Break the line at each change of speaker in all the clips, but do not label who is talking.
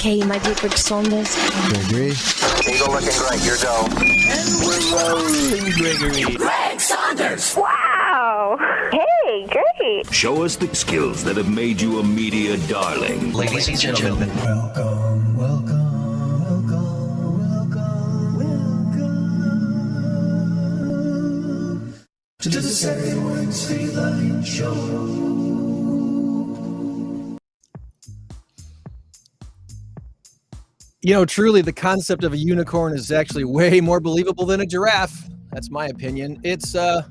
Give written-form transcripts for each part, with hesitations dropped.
Okay, my dear Big Saunders.
Gregory.
Eagle looking great. Your go.
And we're rolling, Gregory.
Greg Saunders.
Wow. Hey, great.
Show us the skills that have made you a media darling.
Ladies and gentlemen.
Welcome, welcome, welcome, welcome, welcome to the Stateline Stateline Show. You know, truly, the concept of a unicorn is actually way more believable than a giraffe. That's my opinion. It's the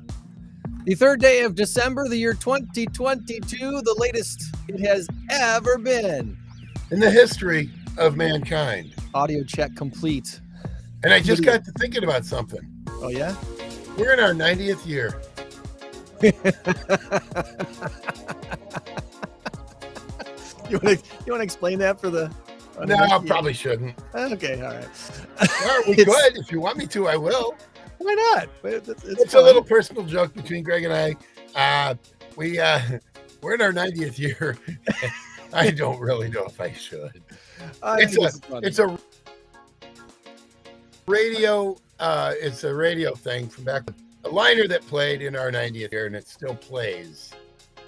third day of December, the year 2022, the latest it has ever been.
In the history of mankind.
Audio check complete.
And I just got to thinking about something.
Oh, yeah?
We're in our 90th year.
You want to explain that for the...
No, I probably shouldn't.
Okay, all right.
Or we could. If you want me to, I will.
Why not?
It's a little personal joke between Greg and I. We're in our 90th year. I don't really know if I should. It's a radio. It's a radio thing from back. A liner that played in our 90th year, and it still plays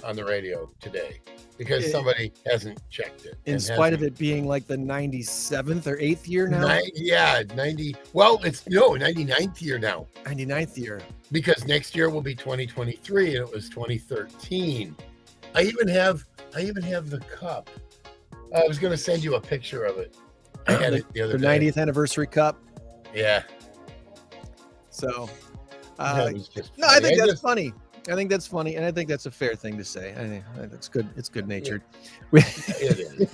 on the radio today because somebody hasn't checked it.
In spite of it being like the 97th or 8th year now?
90. Well, it's 99th year now.
99th year.
Because next year will be 2023 and it was 2013. I even have the cup. I was going to send you a picture of it. I had it the other day.
90th anniversry cup.
Yeah.
So,
I think
that's funny. I think that's funny, and I think that's a fair thing to say. I think that's good. It's good natured.
It is.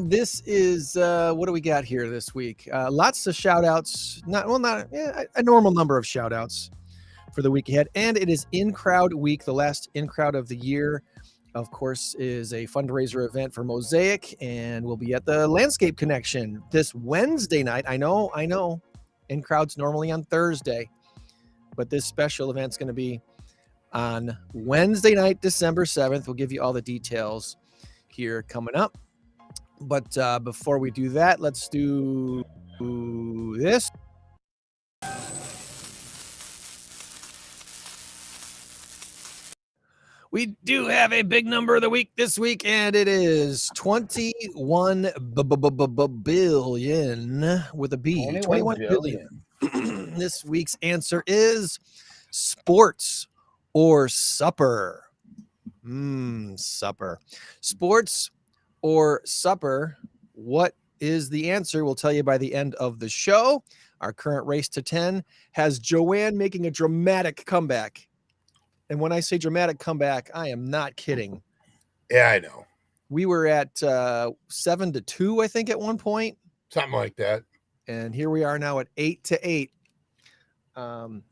This is what do we got here this week? Lots of shout outs. A normal number of shout outs for the week ahead. And it is INCROWD week. The last INCROWD of the year, of course, is a fundraiser event for Mosaic, and we'll be at the Landscape Connection this Wednesday night. I know. INCROWD's normally on Thursday, but this special event's going to be on Wednesday night, December 7th. We'll give you all the details here coming up. But before we do that, let's do this. We do have a big number of the week this week, and it is 21 billion with a B. 21 billion. This week's answer is sports or supper. Supper. Sports or supper. What is the answer? We'll tell you by the end of the show. Our current race to 10 has Joann making a dramatic comeback. And when I say dramatic comeback, I am not kidding.
Yeah, I know.
We were at 7-2, I think, at one point.
Something like that.
And here we are now at 8-8. I'm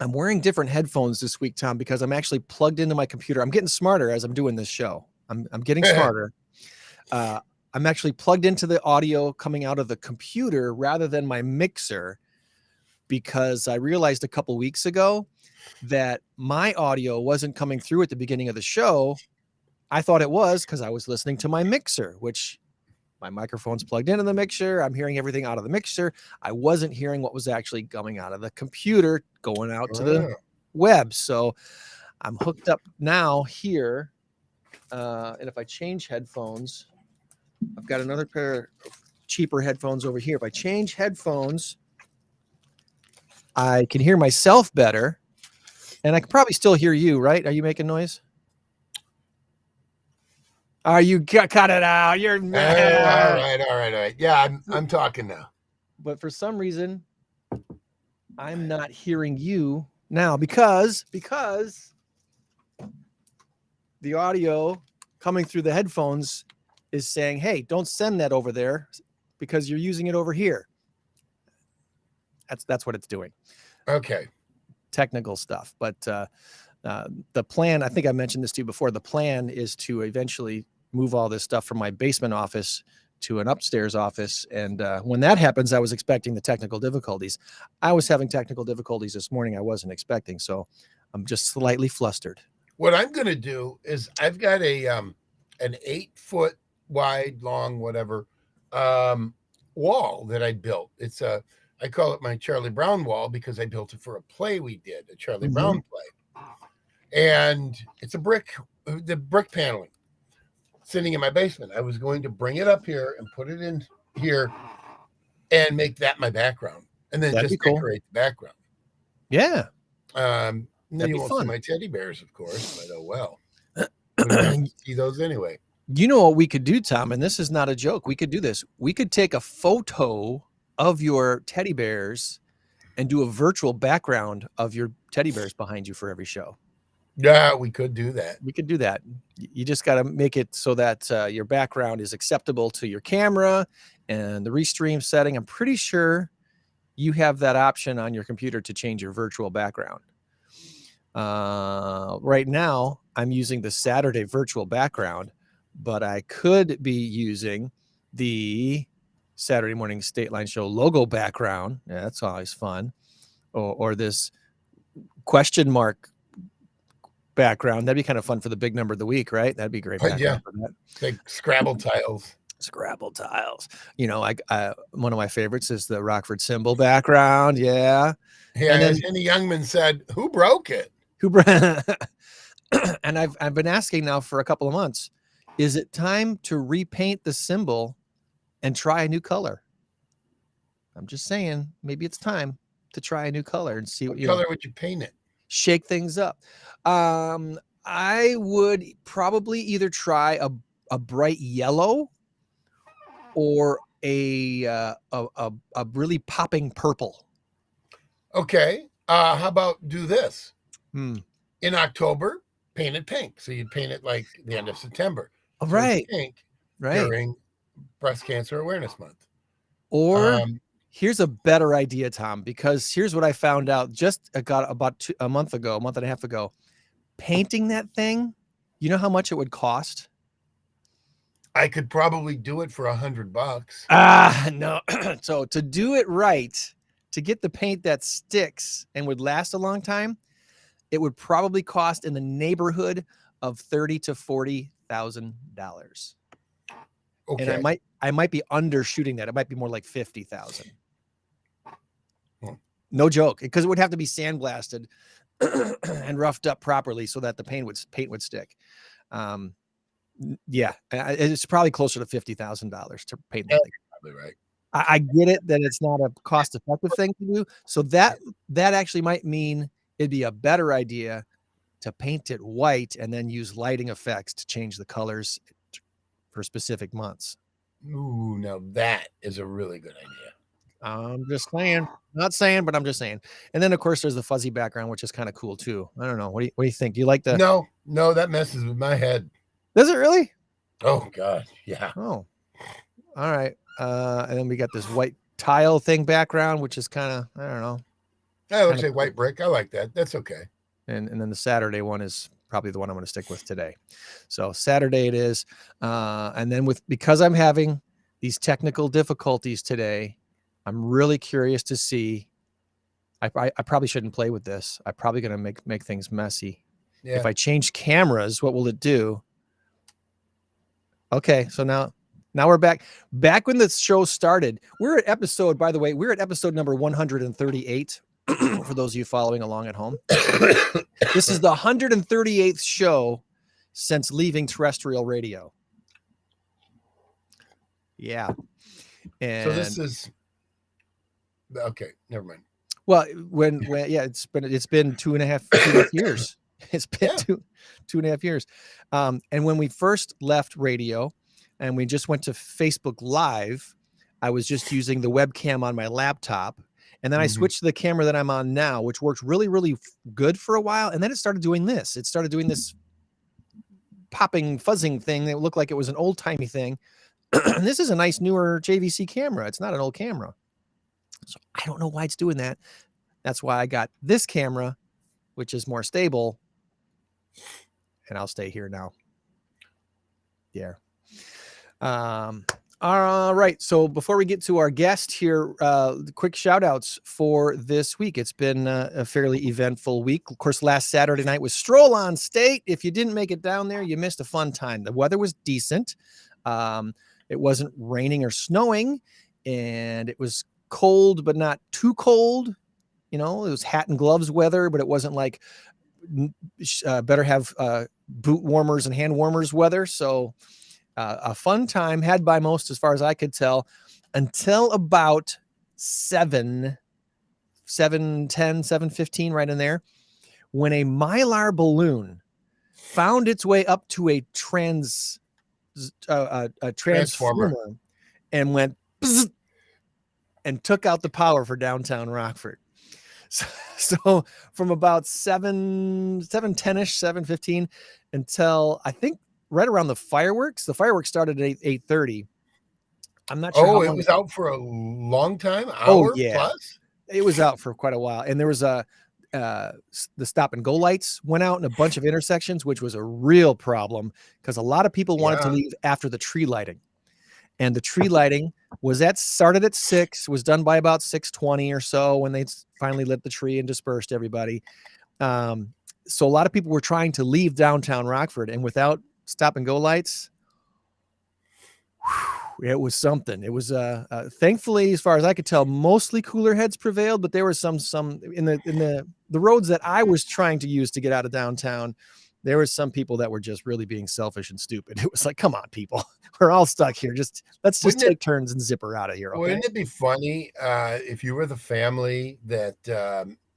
wearing different headphones this week, Tom, because I'm actually plugged into my computer. I'm getting smarter as I'm doing this show. I'm getting smarter. I'm actually plugged into the audio coming out of the computer rather than my mixer, because I realized a couple weeks ago that my audio wasn't coming through at the beginning of the show. I thought it was because I was listening to my mixer, which my microphone's plugged into the mixer. I'm hearing everything out of the mixer. I wasn't hearing what was actually coming out of the computer going out to the web. So I'm hooked up now here. And if I change headphones, I've got another pair of cheaper headphones over here. If I change headphones, I can hear myself better. And I can probably still hear you, right? Are you making noise? Are you cut it out? You're mad.
All right. Yeah, I'm talking now.
But for some reason, I'm not hearing you now because the audio coming through the headphones is saying, "Hey, don't send that over there because you're using it over here." That's what it's doing.
Okay.
Technical stuff, but the plan, I think I mentioned this to you before, the plan is to eventually move all this stuff from my basement office to an upstairs office, and when that happens, I was expecting the technical difficulties. I was having technical difficulties this morning I wasn't expecting, so I'm just slightly flustered.
What I'm going to do is I've got a an 8-foot wide, long, whatever, wall that I built. I call it my Charlie Brown wall because I built it for a play we did, a Charlie Brown play. And it's the brick paneling sitting in my basement. I was going to bring it up here and put it in here and make that my background, and then
That'd be
just
cool.
decorate the background.
Yeah.
And then
That'd
you
be
won't
fun.
see my teddy bears, of course, but oh well. We don't have to see those anyway.
You know what we could do, Tom, and this is not a joke. We could do this. We could take a photo of your teddy bears and do a virtual background of your teddy bears behind you for every show.
Yeah, we could do that.
We could do that. You just got to make it so that your background is acceptable to your camera and the restream setting. I'm pretty sure you have that option on your computer to change your virtual background. Right now, I'm using the Saturday virtual background, but I could be using the Saturday morning Stateline show logo background. Yeah, that's always fun. Or this question mark background. That'd be kind of fun for the big number of the week, right? That'd be great.
Yeah,
for that.
like Scrabble tiles.
Scrabble tiles. You know, one of my favorites is the Rockford symbol background. Yeah.
Yeah,
And then-
as Jenny Youngman said, who broke it?
And I've been asking now for a couple of months, is it time to repaint the symbol and try a new color? I'm just saying, maybe it's time to try a new color and see
What
what
color would you paint it?
shake things up. I would probably either try a bright yellow or a really popping purple.
Okay. How about do this?
Hmm.
In October, paint it pink. So you'd paint it like the end of September.
Oh,
So
right.
it's pink
Right.
during Breast Cancer Awareness Month.
Or here's a better idea, Tom, because here's what I found out just about a month and a half ago. Painting that thing, you know how much it would cost?
I could probably do it for $100.
No. So to do it right, to get the paint that sticks and would last a long time, it would probably cost in the neighborhood of $30,000 to $40,000.
Okay.
And I might be undershooting that. It might be more like 50,000. No joke, because it would have to be sandblasted and roughed up properly so that the paint would stick. Yeah, it's probably closer to $50,000 to paint that thing.
Probably right.
I get it that it's not a cost-effective thing to do. So that actually might mean it'd be a better idea to paint it white and then use lighting effects to change the colors for specific months.
Ooh, now that is a really good idea.
I'm just saying, not saying, but I'm just saying. And then of course there's the fuzzy background, which is kind of cool too. I don't know. What do you think? Do you like the?
No, that messes with my head.
Does it really?
Oh God, yeah.
Oh, all right. And then we got this white tile thing background, which is kind of, I don't know.
I would say white brick. I like that. That's okay.
And then the Saturday one is probably the one I'm going to stick with today. So Saturday it is. And then because I'm having these technical difficulties today, I'm really curious to see. I probably shouldn't play with this. I'm probably going to make things messy.
Yeah.
If I change cameras, what will it do? Okay, so now we're back. Back when the show started, by the way, we're at episode number 138. For those of you following along at home, this is the 138th show since leaving terrestrial radio. Yeah. And
so this is okay. Never mind.
Well, when yeah, it's been 2.5 years. It's been two and a half years. And when we first left radio and we just went to Facebook Live, I was just using the webcam on my laptop. And then I switched to the camera that I'm on now, which worked really, really good for a while. And then it started doing this. It started doing this popping, fuzzing thing that looked like it was an old timey thing. And this is a nice newer JVC camera. It's not an old camera. So I don't know why it's doing that. That's why I got this camera, which is more stable. And I'll stay here now. Yeah. All right. So before we get to our guest here, quick shout outs for this week. It's been a fairly eventful week. Of course, last Saturday night was Stroll on State. If you didn't make it down there, you missed a fun time. The weather was decent. It wasn't raining or snowing, and it was cold, but not too cold. You know, it was hat and gloves weather, but it wasn't like better have boot warmers and hand warmers weather. So a fun time had by most, as far as I could tell, until about 7:10, 7:15, right in there, when a Mylar balloon found its way up to a transformer and went bzz, and took out the power for downtown Rockford. So from about 7:10ish, 7:15 until I think right around the fireworks. The fireworks started at 8:30. I'm not sure.
Oh, it was out for a long time. Hour plus.
It was out for quite a while, and there was the stop and go lights went out in a bunch of intersections, which was a real problem because a lot of people wanted to leave after the tree lighting, and the tree lighting started at 6, was done by about 6:20 or so when they finally lit the tree and dispersed everybody. So a lot of people were trying to leave downtown Rockford, and without stop and go lights, it was something. It was thankfully, as far as I could tell, mostly cooler heads prevailed, but there was some in the roads that I was trying to use to get out of downtown. There were some people that were just really being selfish and stupid. It was like, come on, people, we're all stuck here. Let's just take turns and zip her out of here. Okay?
Wouldn't it be funny if you were the family that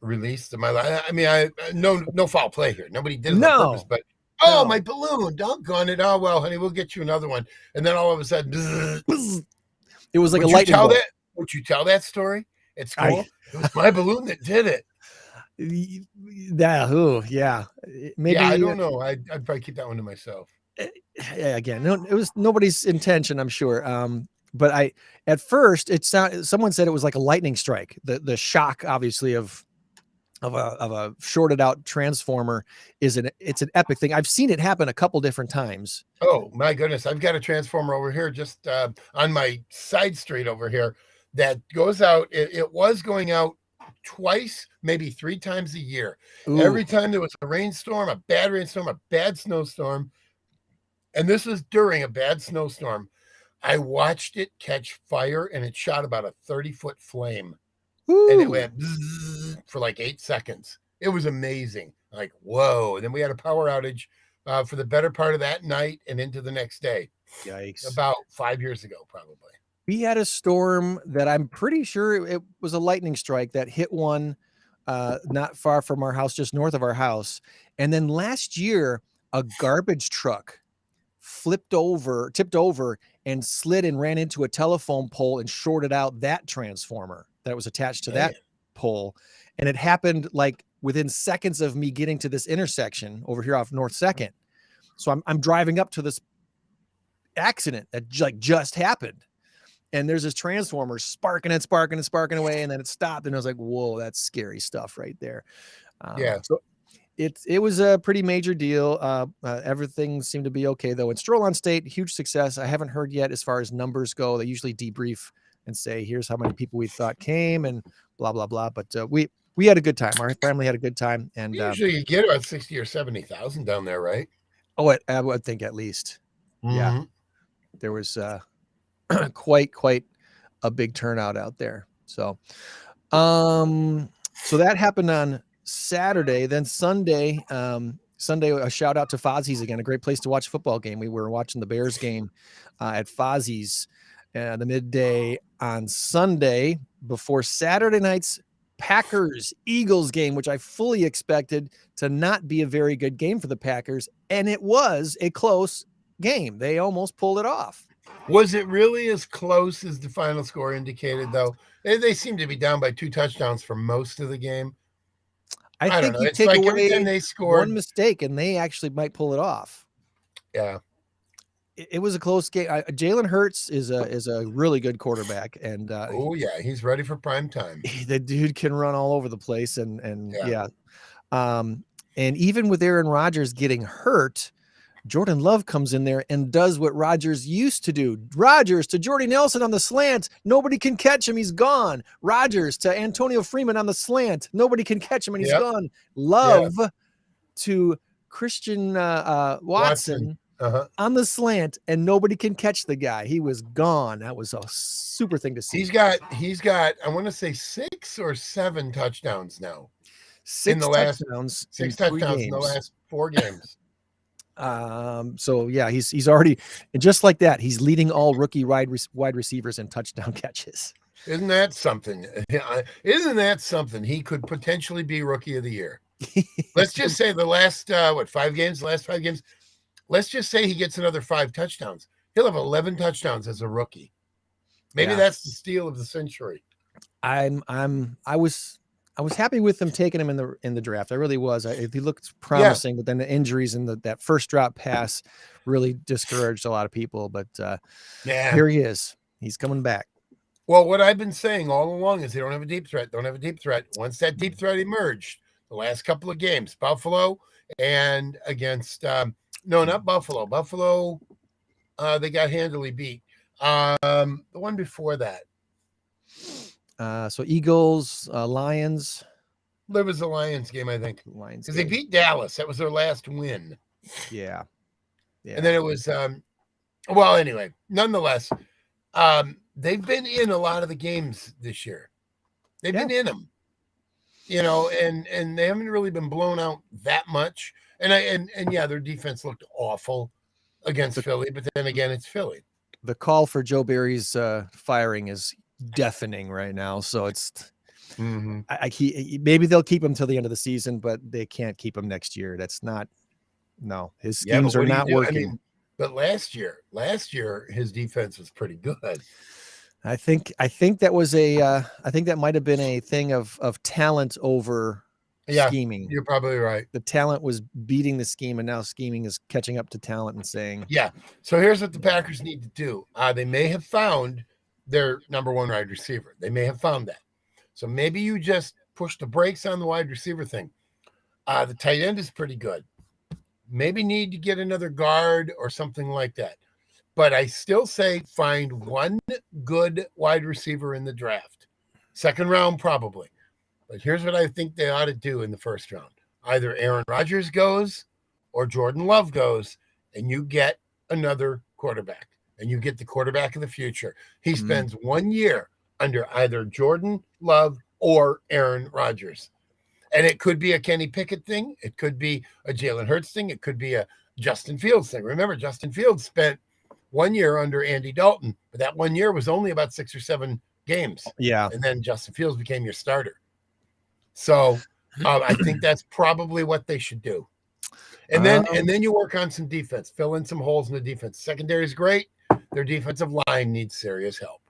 released the Mylar? I mean, no foul play here. Nobody did it on purpose, but my balloon, doggone it. Oh, well, honey, we'll get you another one. And then all of a sudden, bzz,
it was like a lightning bolt.
Would you tell that story at school? It was my balloon that did it.
Maybe.
Yeah, I don't know. I'd probably keep that one to myself.
Again, it was nobody's intention, I'm sure. But at first someone said it was like a lightning strike. The shock, obviously, of a shorted out transformer it's an epic thing. I've seen it happen a couple different times.
Oh my goodness. I've got a transformer over here just on my side street over here that goes out. It was going out twice, maybe 3 times a year. Ooh. Every time there was a rainstorm, a bad rainstorm, a bad snowstorm. And this was during a bad snowstorm. I watched it catch fire, and it shot about a 30-foot flame. Ooh. And it went bzzz for like 8 seconds. It was amazing. Like, whoa. And then we had a power outage for the better part of that night and into the next day.
Yikes.
About 5 years ago, probably.
We had a storm that I'm pretty sure it was a lightning strike that hit one not far from our house, just north of our house. And then last year, a garbage truck tipped over and slid and ran into a telephone pole and shorted out that transformer that was attached to that pole. And it happened like within seconds of me getting to this intersection over here off North 2nd. So I'm driving up to this accident that just happened. And there's this transformer sparking away, and then it stopped. And I was like, whoa, that's scary stuff right there. So it was a pretty major deal. Everything seemed to be okay, though. And Stroll on State, huge success. I haven't heard yet as far as numbers go. They usually debrief and say, here's how many people we thought came and blah, blah, blah. But we had a good time. Our family had a good time. And
usually you get about 60 or 70,000 down there, right?
Oh, I would think at least. Mm-hmm. Yeah. There was quite a big turnout out there. So that happened on Saturday. Then Sunday, a shout out to Fozzie's again, a great place to watch a football game. We were watching the Bears game at Fozzie's the midday on Sunday before Saturday night's Packers-Eagles game, which I fully expected to not be a very good game for the Packers. And it was a close game. They almost pulled it off.
Was it really as close as the final score indicated, though? They seem to be down by 2 touchdowns for most of the game.
I think you take away they scored one mistake, and they actually might pull it off.
Yeah.
It was a close game. Jalen Hurts is a really good quarterback, and
he's ready for prime time.
The dude can run all over the place, and even with Aaron Rodgers getting hurt, Jordan Love comes in there and does what Rodgers used to do. Rodgers to Jordy Nelson on the slant. Nobody can catch him. He's gone. Rodgers to Antonio Freeman on the slant. Nobody can catch him and he's gone. Love to Christian Watson. On the slant, and nobody can catch the guy. He was gone. That was a super thing to see.
He's got I want to say 6 or 7 touchdowns now.
6 touchdowns in
the last 4 games.
So yeah, he's already, and just like that, he's leading all rookie wide receivers in touchdown catches.
Isn't that something? Isn't that something? He could potentially be rookie of the year. Let's just say the last 5 games. Let's just say he gets another 5 touchdowns. He'll have 11 touchdowns as a rookie. Maybe that's the steal of the century.
I was happy with them taking him in the draft. I really was. He looked promising, but then the injuries and that first drop pass really discouraged a lot of people. But here he is. He's coming back.
Well, what I've been saying all along is they don't have a deep threat. Once that deep threat emerged, the last couple of games, Buffalo and against no, not Buffalo. Buffalo, they got handily beat. The one before that.
So Eagles, Lions.
There was the Lions game, I think.
Lions.
Because they beat Dallas. That was their last win.
Yeah.
And then it was, well, anyway, nonetheless, they've been in a lot of the games this year. They've been in them, and they haven't really been blown out that much. And their defense looked awful against Philly, but then again, it's Philly.
The call for Joe Barry's firing is deafening right now. So it's maybe they'll keep him till the end of the season, but they can't keep him next year. That's not his schemes are not working.
I mean, but last year his defense was pretty good.
I think that was I think that might have been a thing of talent over scheming.
You're probably right.
The talent was beating the scheme, and now scheming is catching up to talent and saying,
So here's what the Packers need to do. They may have found their number 1 wide receiver. They may have found that. So maybe you just push the brakes on the wide receiver thing. The tight end is pretty good. Maybe need to get another guard or something like that. But I still say find one good wide receiver in the draft. Second round, probably. But here's what I think they ought to do in the first round. Either Aaron Rodgers goes or Jordan Love goes, and you get another quarterback, and you get the quarterback of the future. He spends 1 year under either Jordan Love or Aaron Rodgers. And it could be a Kenny Pickett thing. It could be a Jalen Hurts thing. It could be a Justin Fields thing. Remember, Justin Fields spent 1 year under Andy Dalton, but that 1 year was only about 6 or 7 games.
Yeah.
And then Justin Fields became your starter. So I think that's probably what they should do. And then you work on some defense, fill in some holes in the defense. Secondary is great. Their defensive line needs serious help.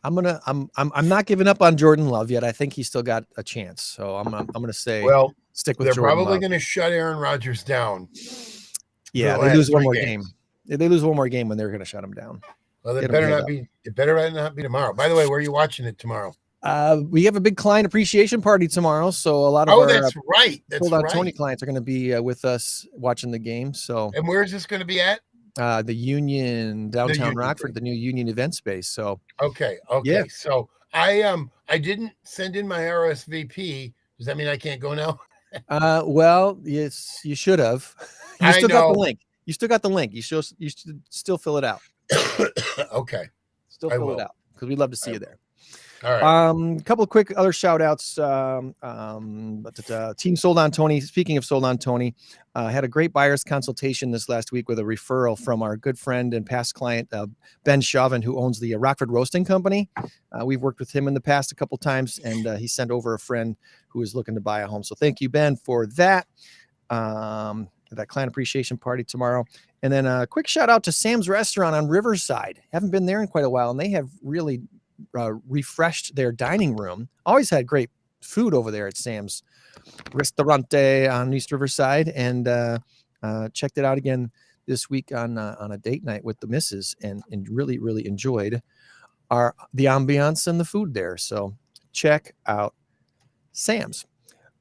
I'm not giving up on Jordan Love yet. I think he's still got a chance. So I'm gonna say, stick with.
They're
Jordan
probably
Love.
going to shut Aaron Rodgers down.
Yeah, they lose one more game. They lose one more game when they're going to shut him down.
Well, it better not be. It better not be tomorrow. By the way, where are you watching it tomorrow?
We have a big client appreciation party tomorrow, so a lot of our
that's right. That's
Hold On
right.
Tony clients are going to be with us watching the game. So,
and where is this going to be at?
The Union downtown
Union
Rockford, the new Union event space. So,
okay.
Yeah.
So I didn't send in my RSVP. Does that mean I can't go now?
Well, yes, you should have. You still got the link. You still got the link. You should still fill it out.
Okay.
Still fill it out because we'd love to see you there.
All right.
A couple of quick other shout outs. Team Sold On Tony. Speaking of Sold On Tony, had a great buyer's consultation this last week with a referral from our good friend and past client, Ben Chauvin, who owns the Rockford Roasting Company. We've worked with him in the past a couple times, and he sent over a friend who is looking to buy a home. So thank you, Ben, for that. That client appreciation party tomorrow. And then a quick shout out to Sam's Restaurant on Riverside. Haven't been there in quite a while, and they have really refreshed their dining room. Always had great food over there at Sam's Ristorante on East Riverside, and checked it out again this week on a date night with the missus, and really, really enjoyed the ambiance and the food there. So check out Sam's.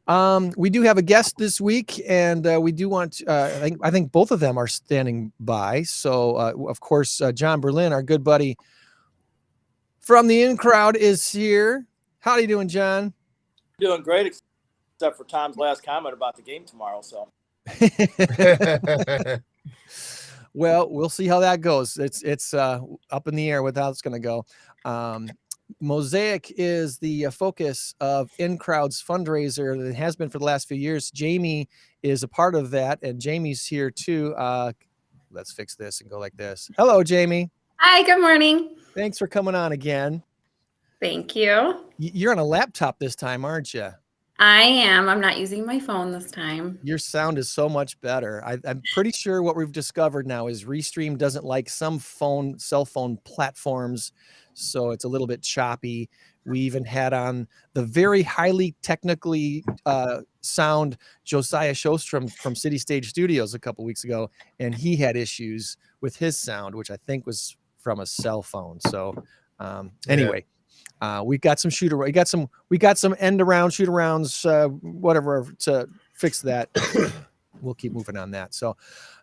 We do have a guest this week, and we do want. I think both of them are standing by. So, of course, John Berlin, our good buddy from the INCROWD, is here. How are you doing, John?
Doing great, except for Tom's last comment about the game tomorrow. So,
well, we'll see how that goes. It's up in the air with how it's going to go. Mosaic is the focus of INCROWD's fundraiser that has been for the last few years. Jamie is a part of that, and Jamie's here too. Let's fix this and go like this. Hello, Jamie.
Hi, good morning.
Thanks for coming on again.
Thank you.
You're on a laptop this time, aren't you?
I am. I'm not using my phone this time.
Your sound is so much better. I'm pretty sure what we've discovered now is Restream doesn't like some cell phone platforms, so it's a little bit choppy. We even had on the very highly technically sound Josiah Shostrom from City Stage Studios a couple weeks ago, and he had issues with his sound, which I think was from a cell phone. So anyway. We got some we got some end around shoot arounds, whatever to fix that. We'll keep moving on that. So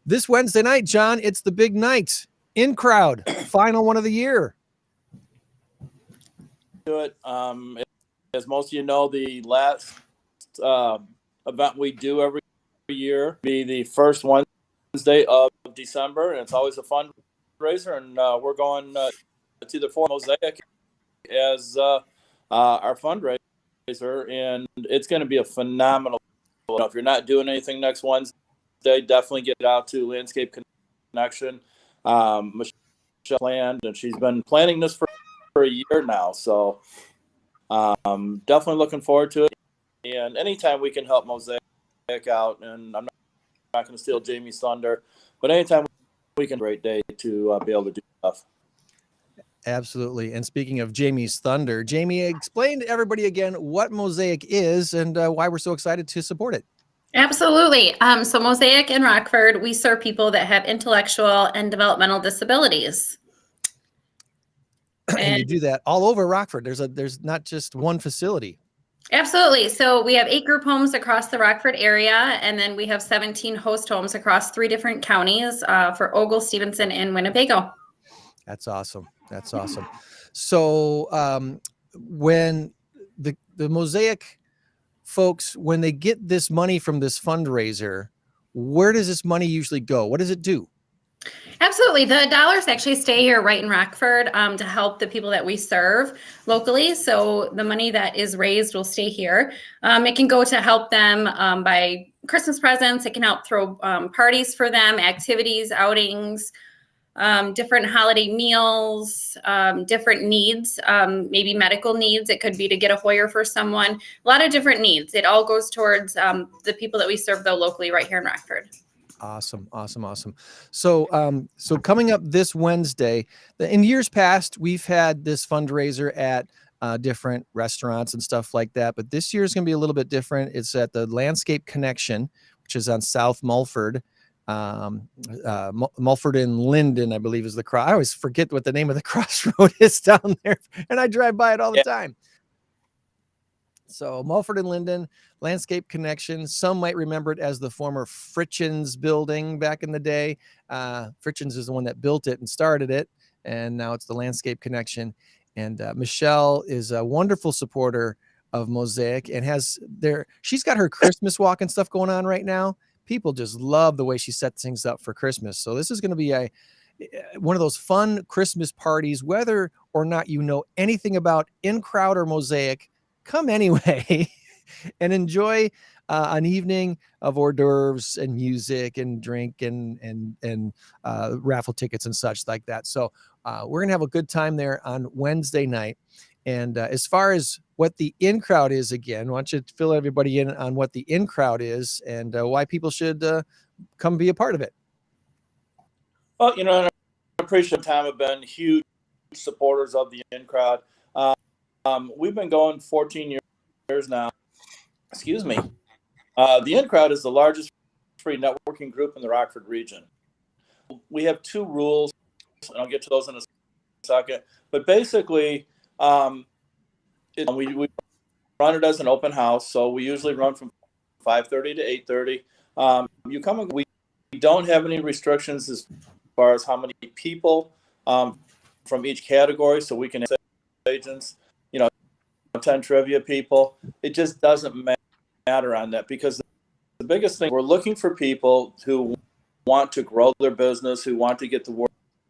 this Wednesday night, John, it's the big night. INCROWD, final one of the year.
do it. As most of you know, the last event we do every year be the first Wednesday of December, and it's always a fundraiser. And we're going to the Mosaic as our fundraiser, and it's going to be a phenomenal. If you're not doing anything next Wednesday, definitely get out to Landscape Connection. Michelle planned, and she's been planning this for a year now. So definitely looking forward to it. And anytime we can help Mosaic out, and I'm not going to steal Jamie's thunder, but anytime we can, great day to be able to do stuff.
Absolutely. And speaking of Jamie's thunder, Jamie, explain to everybody again what Mosaic is and why we're so excited to support it.
Absolutely. So Mosaic in Rockford, we serve people that have intellectual and developmental disabilities.
And you do that all over Rockford. There's not just one facility.
Absolutely. So we have 8 group homes across the Rockford area, and then we have 17 host homes across 3 different counties for Ogle, Stevenson, and Winnebago.
That's awesome. That's awesome. So when the Mosaic folks, when they get this money from this fundraiser, where does this money usually go? What does it do?
Absolutely. The dollars actually stay here right in Rockford to help the people that we serve locally. So the money that is raised will stay here. It can go to help them buy Christmas presents. It can help throw parties for them, activities, outings, different holiday meals, different needs, maybe medical needs. It could be to get a Hoyer for someone. A lot of different needs. It all goes towards the people that we serve though locally right here in Rockford.
Awesome. Awesome. Awesome. So, so coming up this Wednesday, in years past, we've had this fundraiser at different restaurants and stuff like that. But this year is going to be a little bit different. It's at the Landscape Connection, which is on South Mulford. Mulford and Linden, I believe is the cross. I always forget what the name of the crossroad is down there, and I drive by it all the time. So Mulford and Linden, Landscape Connection. Some might remember it as the former Fritchens building back in the day. Fritchens is the one that built it and started it, and now it's the Landscape Connection. And Michelle is a wonderful supporter of Mosaic and she's got her Christmas walk and stuff going on right now. People just love the way she sets things up for Christmas. So this is going to be one of those fun Christmas parties, whether or not you know anything about INCROWD or Mosaic. Come anyway and enjoy an evening of hors d'oeuvres and music and drink and raffle tickets and such like that. So we're going to have a good time there on Wednesday night. And as far as what the INCROWD is, again, why don't you fill everybody in on what the INCROWD is and why people should come be a part of it?
Well, I appreciate Tom have been huge supporters of the INCROWD. We've been going 14 years now. Excuse me. The INCROWD is the largest free networking group in the Rockford region. We have 2 rules, and I'll get to those in a second. But basically, we run it as an open house. So we usually run from 5:30 to 8:30. You come and we don't have any restrictions as far as how many people from each category. So we can have agents, 10 trivia people. It just doesn't matter on that, because the biggest thing, we're looking for people who want to grow their business, who want to get the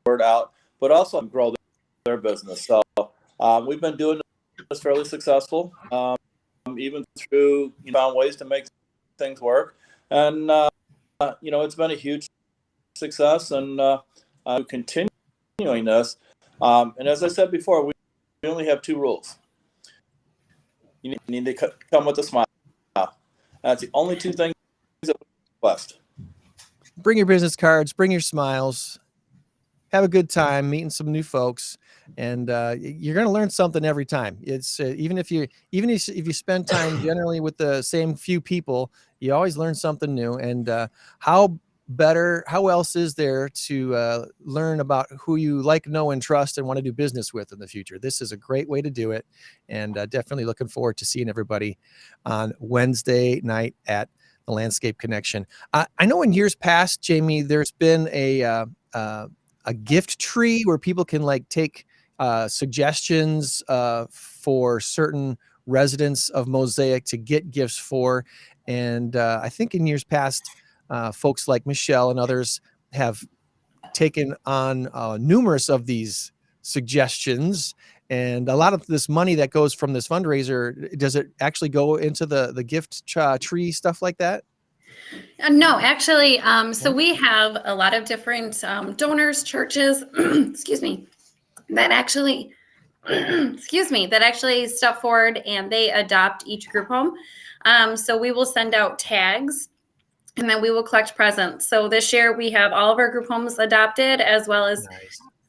word out, but also grow their business. So we've been doing this fairly successful, even through found ways to make things work. And, it's been a huge success, and continuing this. And as I said before, we only have 2 rules. You need to come with a smile. That's the only 2 things that we request.
Bring your business cards, bring your smiles, have a good time meeting some new folks, and you're going to learn something every time. It's even if you spend time generally with the same few people, you always learn something new. And how else is there to learn about who you like, know, and trust and want to do business with in the future? This is a great way to do it, and definitely looking forward to seeing everybody on Wednesday night at the Landscape Connection. I know in years past, Jamie, there's been a gift tree where people can take suggestions for certain residents of Mosaic to get gifts for. And I think in years past, folks like Michelle and others have taken on numerous of these suggestions. And a lot of this money that goes from this fundraiser, does it actually go into the gift tree, stuff like that?
No, actually, so we have a lot of different donors, churches, excuse me, that actually, that actually step forward and they adopt each group home. So we will send out tags, and then we will collect presents. So this year we have all of our group homes adopted, as well as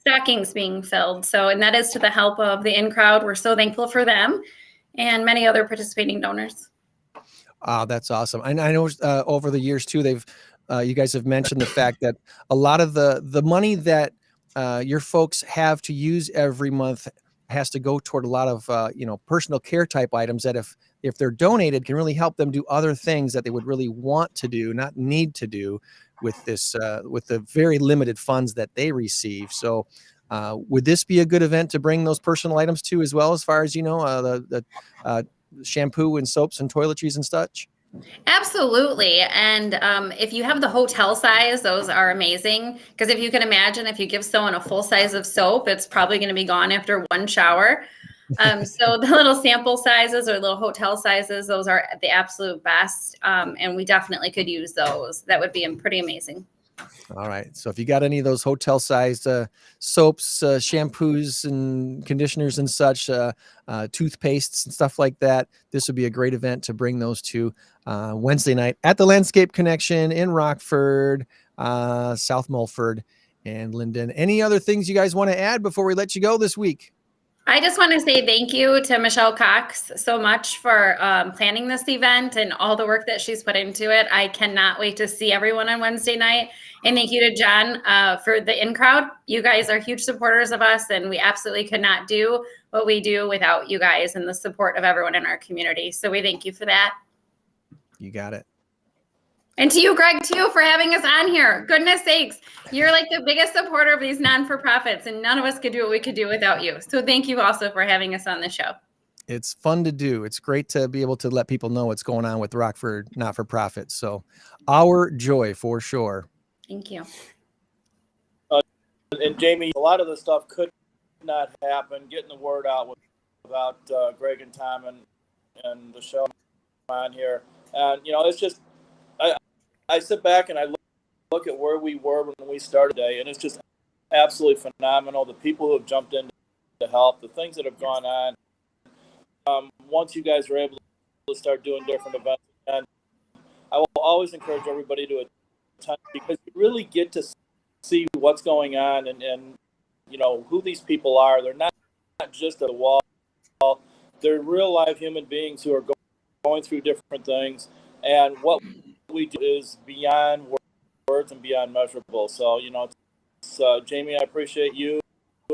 stockings being filled. So, and that is to the help of the INCROWD. We're so thankful for them and many other participating donors.
That's awesome. And I know over the years too, you guys have mentioned the fact that a lot of the money that your folks have to use every month has to go toward a lot of personal care type items that if they're donated can really help them do other things that they would really want to do, not need to do with this with the very limited funds that they receive. So would this be a good event to bring those personal items to, as well, as far as the shampoo and soaps and toiletries and such?
Absolutely. And if you have the hotel size, those are amazing. Because if you can imagine, if you give someone a full size of soap, it's probably going to be gone after 1 shower. So the little sample sizes or little hotel sizes, those are the absolute best. And we definitely could use those. That would be pretty amazing.
All right. So if you got any of those hotel sized soaps, shampoos and conditioners and such, toothpastes and stuff like that, this would be a great event to bring those to Wednesday night at the Landscape Connection in Rockford, South Mulford, and Linden. Any other things you guys want to add before we let you go this week?
I just want to say thank you to Michelle Cox so much for planning this event and all the work that she's put into it. I cannot wait to see everyone on Wednesday night. And thank you to John for the INCROWD. You guys are huge supporters of us, and we absolutely could not do what we do without you guys and the support of everyone in our community. So we thank you for that.
You got it.
And to you, Greg, too, for having us on here. Goodness sakes, you're like the biggest supporter of these non-for-profits, and none of us could do what we could do without you. So thank you also for having us on the show.
It's fun to do. It's great to be able to let people know what's going on with Rockford Not-for-Profit. So our joy for sure.
Thank you.
And Jamie, a lot of this stuff could not happen, getting the word out without Greg and Tom and the show on here. And, it's just, I sit back and I look at where we were when we started today, and it's just absolutely phenomenal. The people who have jumped in to help, the things that have gone on. Once you guys are able to start doing different events, and I will always encourage everybody to attend, because you really get to see what's going on and who these people are. They're not just at the wall. They're real live human beings who are going through different things, and what we do is beyond words and beyond measurable. So, it's, Jamie, I appreciate you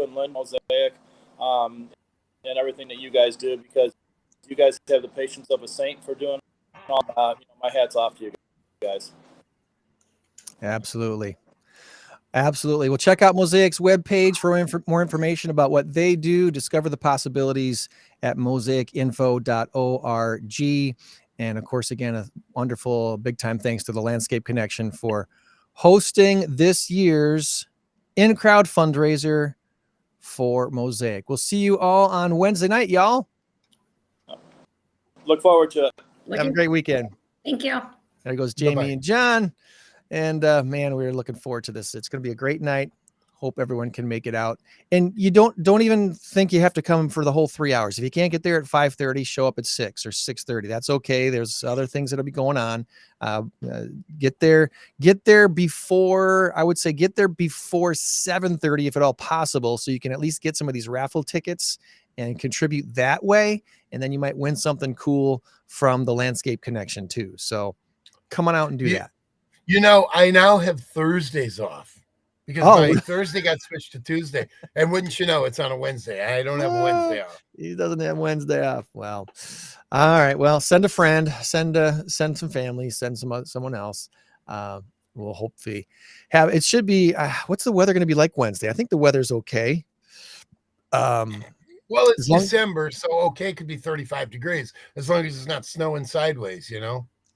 and Lynn Mosaic and everything that you guys do, because, you guys have the patience of a saint for doing all. My hat's off to you guys.
Absolutely. Absolutely. Well, check out Mosaic's webpage for more information about what they do. Discover the possibilities at mosaicinfo.org. And of course, again, a wonderful big time thanks to the Landscape Connection for hosting this year's INCROWD fundraiser for Mosaic. We'll see you all on Wednesday night, y'all.
Look forward to it.
Have a great weekend.
Thank you.
There goes Jamie
Bye-bye.
and John. And man, we're looking forward to this. It's going to be a great night. Hope everyone can make it out. And you don't even think you have to come for the whole 3 hours. If you can't get there at 5:30, show up at 6 or 6:30. That's okay. There's other things that'll be going on. Get there before, I would say get there before 7:30 if at all possible, so you can at least get some of these raffle tickets and contribute that way. And then you might win something cool from the Landscape Connection too. So come on out and do that.
I now have Thursdays off because my Thursday got switched to Tuesday. And wouldn't you know, it's on a Wednesday. I don't have Wednesday off.
He doesn't have Wednesday off. Well, all right. Well, send a friend, send some family, send someone else. We'll hopefully it should be, what's the weather going to be like Wednesday? I think the weather's okay.
Well, it's December, so okay could be 35 degrees as long as it's not snowing sideways,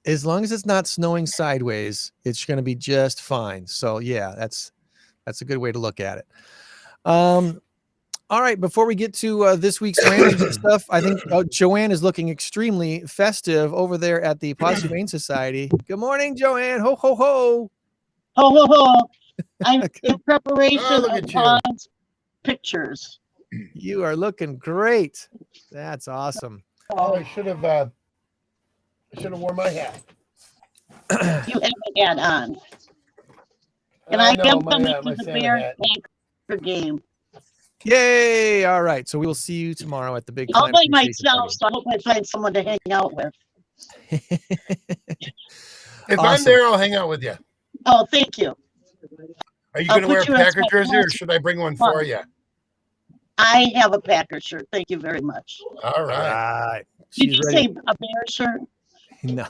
As long as it's not snowing sideways, it's going to be just fine. So yeah, that's a good way to look at it. All right. Before we get to this week's random stuff, I think Joann is looking extremely festive over there at the PAWS Humane Society. Good morning, Joann. Ho, ho, ho.
Ho, ho, ho. I'm in preparation
look
of
at you.
PAWS pictures.
You are looking great. That's awesome.
Oh, I should have worn my hat.
You have a hat on. And
I
I
know,
am
my
coming to the
Santa
Bears
hat.
Anchor game.
Yay. All right. So we will see you tomorrow at the big.
All
Time
by
appreciation
myself, so I hope I find someone to hang out with.
party.
If I'm
Awesome.
there, I'll hang out with you.
Oh, thank you.
Are you
I'll
going to wear a
put you as
Packer
my
jersey or
boss.
should I bring one for you?
I have a Packer shirt. Thank you very much.
All
All
right.
right.
Did
She's
you
ready.
say a bear shirt?
No.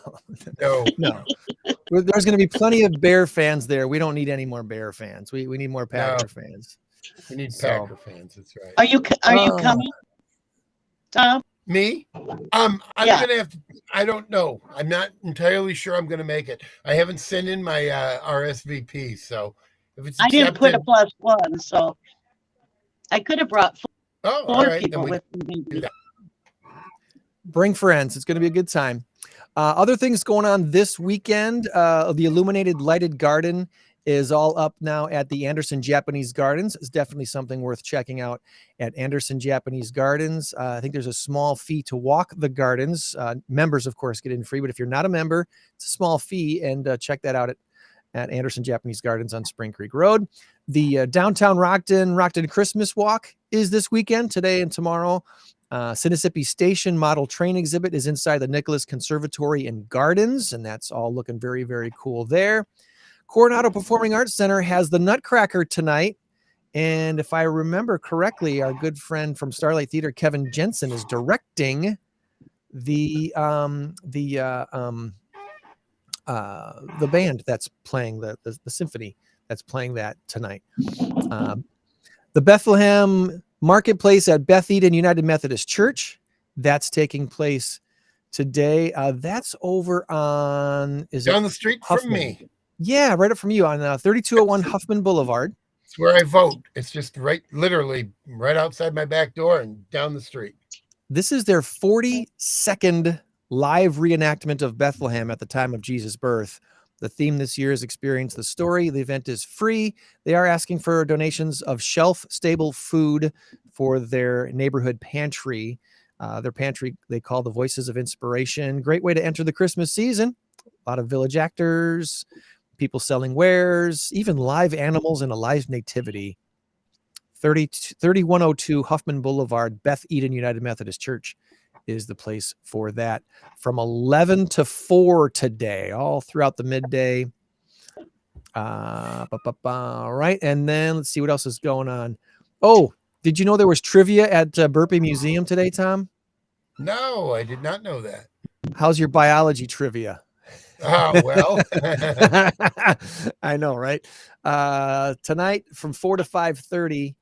No.
No. There's going to be plenty of Bear fans there. We don't need any more Bear fans. We need more Packer fans.
We need
So-
Packer fans. That's right.
Are you
Oh.
coming, Tom?
Me? I'm
Yeah.
gonna have to. I don't know. I'm not entirely sure I'm gonna make it. I haven't sent in my RSVP, so if it's
I didn't put a
accepted-
+1, so I could have brought
Oh, all
4
right. Then
people
we
with me.
do that.
Bring friends. It's going to be a good time. Other things going on this weekend. The illuminated lighted garden is all up now at the Anderson Japanese Gardens. It's definitely something worth checking out at Anderson Japanese Gardens. I think there's a small fee to walk the gardens. Members, of course, get in free, but if you're not a member, it's a small fee, and check that out at Anderson Japanese Gardens on Spring Creek Road. The downtown Rockton Christmas Walk is this weekend, today and tomorrow. Sinisippi Station model train exhibit is inside the Nicholas Conservatory and Gardens, and that's all looking very, very cool there. Coronado Performing Arts Center has the Nutcracker tonight, and if I remember correctly, our good friend from Starlight Theater, Kevin Jensen, is directing the band that's playing the symphony that's playing that tonight. The Bethlehem Marketplace at Beth Eden United Methodist Church, that's taking place today. That's over on
Down the street
Huffman?
from me.
Yeah, right up from you on 3201 Huffman Boulevard.
It's where I vote. It's just literally right outside my back door and down the street.
This is their 42nd live reenactment of Bethlehem at the time of Jesus' birth. The theme this year is Experience the Story. The event is free. They are asking for donations of shelf-stable food for their neighborhood pantry. Their pantry they call the Voices of Inspiration. Great way to enter the Christmas season. A lot of village actors, people selling wares, even live animals and a live nativity. 3102 Huffman Boulevard, Beth Eden United Methodist Church is the place for that from 11 to 4 today, all throughout the midday. All right. And then let's see what else is going on. Oh, did you know there was trivia at Burpee Museum today, Tom?
No, I did not know that.
How's your biology trivia?
Oh, well.
I know, right? Tonight from 4 to 5:30,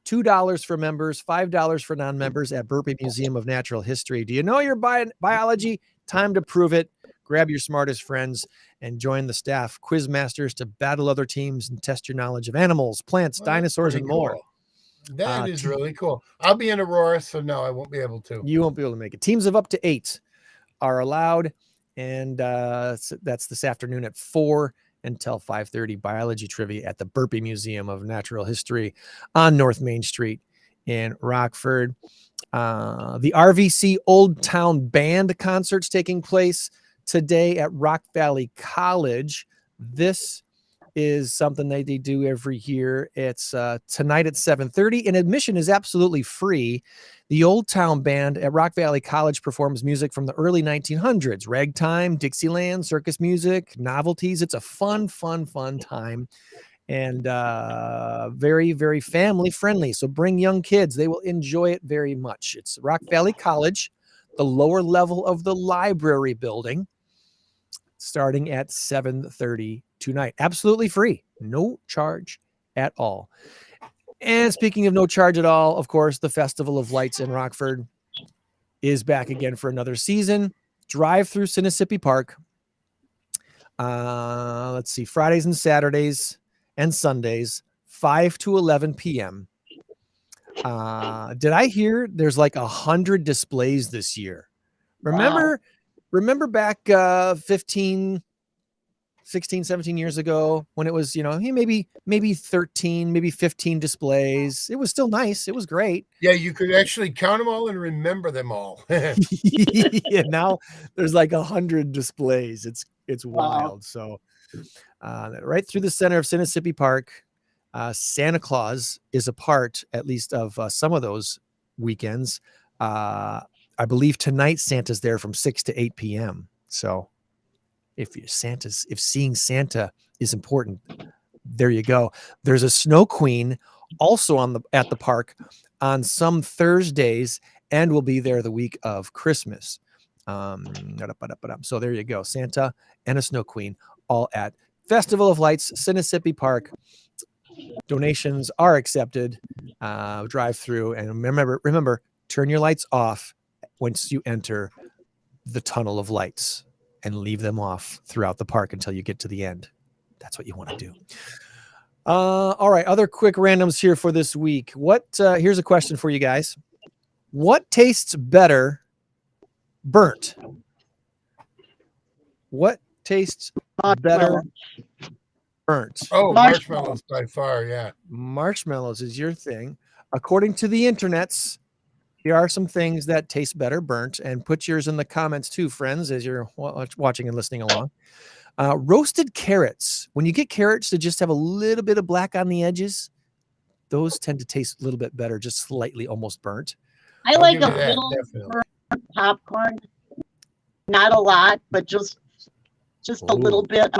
$2 for members, $5 for non-members at Burpee Museum of Natural History. Do you know your biology? Time to prove it. Grab your smartest friends and join the staff quiz masters to battle other teams and test your knowledge of animals, plants,
Well, that's
dinosaurs, and
pretty
more.
cool. That is really cool. I'll be in Aurora, so no, I won't be able to.
You won't be able to make it. Teams of up to 8 are allowed, and so that's this afternoon at 4 until 5:30. Biology trivia at the Burpee Museum of Natural History on North Main Street in Rockford. The RVC Old Town Band concert's taking place today at Rock Valley College. This is something they do every year. It's tonight at 7:30, and admission is absolutely free. The Old Town Band at Rock Valley College performs music from the early 1900s, ragtime, Dixieland, circus music, novelties. It's a fun time, and very, very family friendly. So bring young kids. They will enjoy it very much. It's Rock Valley College, the lower level of the library building, starting at 7:30 tonight. Absolutely free. No charge at all. And speaking of no charge at all, of course, the Festival of Lights in Rockford is back again for another season. Drive through Sinisippi Park. Let's see, Fridays and Saturdays and Sundays, 5 to 11 p.m. Did I hear there's like 100 displays this year? Remember back 16, 17 years ago when it was, maybe 13, maybe 15 displays. It was still nice. It was great.
Yeah, you could actually count them all and remember them all.
Yeah, now there's like 100 displays. It's wild. So right through the center of Sinisippi Park, Santa Claus is a part, at least, of some of those weekends. I believe tonight Santa's there from 6 to 8 p.m. So if seeing Santa is important, there you go. There's a Snow Queen also at the park on some Thursdays, and will be there the week of Christmas. So there you go. Santa and a Snow Queen, all at Festival of Lights, Sinisippi Park. Donations are accepted. Drive through, and remember, turn your lights off once you enter the tunnel of lights, and leave them off throughout the park until you get to the end. That's what you want to do. All right, other quick randoms here for this week. Here's a question for you guys. What tastes better burnt? What tastes better burnt?
Oh, marshmallows by far, yeah.
Marshmallows is your thing. According to the internets, here are some things that taste better burnt, and put yours in the comments too, friends, as you're watching and listening along. Roasted carrots. When you get carrots that just have a little bit of black on the edges, those tend to taste a little bit better, just slightly almost burnt.
I like a little burnt popcorn. Not a lot, but just a little bit.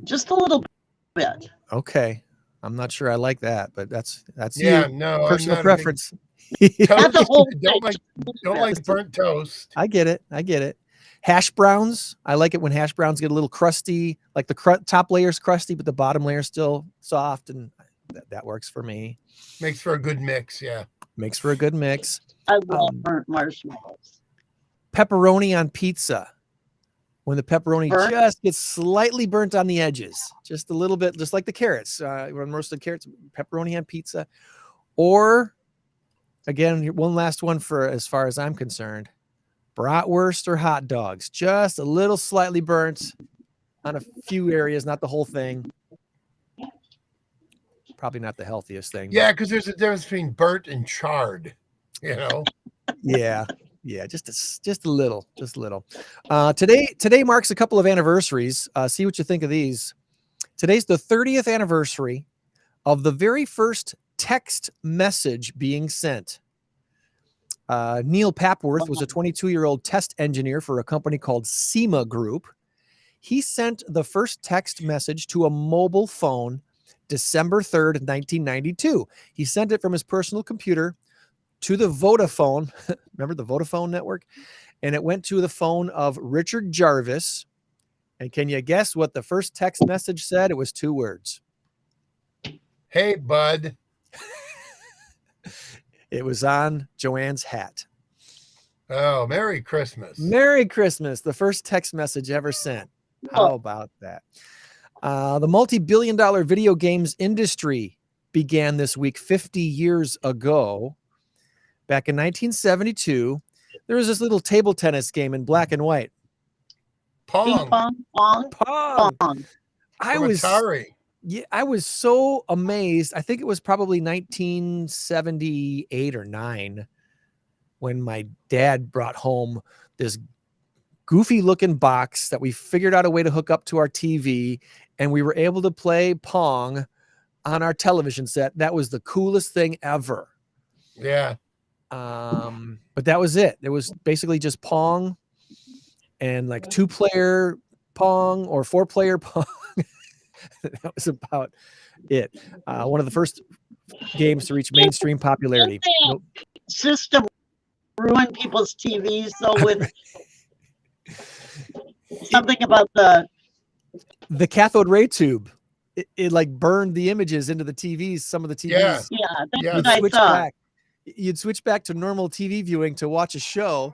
Just a little bit.
Okay. I'm not sure I like that, but that's
yeah,
you.
No,
personal preference.
Not the whole
don't like burnt toast.
I get it. Hash browns. I like it when hash browns get a little crusty, like the top layer's crusty, but the bottom layer's still soft, and that works for me.
Makes for a good mix, yeah.
Makes for a good mix.
I love burnt marshmallows.
Pepperoni on pizza. When the pepperoni just gets slightly burnt on the edges, just a little bit, just like the carrots, when roasted carrots, pepperoni on pizza. Or, again, one last one for as far as I'm concerned, bratwurst or hot dogs, just a little slightly burnt on a few areas, not the whole thing. Probably not the healthiest thing.
Yeah, because there's a difference between burnt and charred,
Yeah, just a little. Today marks a couple of anniversaries. See what you think of these. Today's the 30th anniversary of the very first text message being sent. Neil Papworth was a 22-year-old test engineer for a company called SEMA Group. He sent the first text message to a mobile phone December 3rd, 1992. He sent it from his personal computer to the Vodafone. Remember the Vodafone network? And it went to the phone of Richard Jarvis. And can you guess what the first text message said? It was 2 words.
Hey, bud.
It was on Joann's hat.
Oh, Merry Christmas.
Merry Christmas. The first text message ever sent. How about that? The multi-billion-dollar video games industry began this week 50 years ago. Back in 1972, there was this little table tennis game in black and white.
Pong.
Pong. I was
Atari.
Yeah, I was so amazed. I think it was probably 1978 or 9 when my dad brought home this goofy looking box that we figured out a way to hook up to our TV, and we were able to play Pong on our television set. That was the coolest thing ever.
Yeah.
But that was it. It was basically just Pong and like 2-player Pong or 4-player Pong. That was about it. One of the first games to reach mainstream popularity. Nope.
System ruin people's TVs though with something about the
cathode ray tube. It like burned the images into the TVs. Some of the TVs.
Yeah, that's what I thought.
You'd switch back to normal TV viewing to watch a show,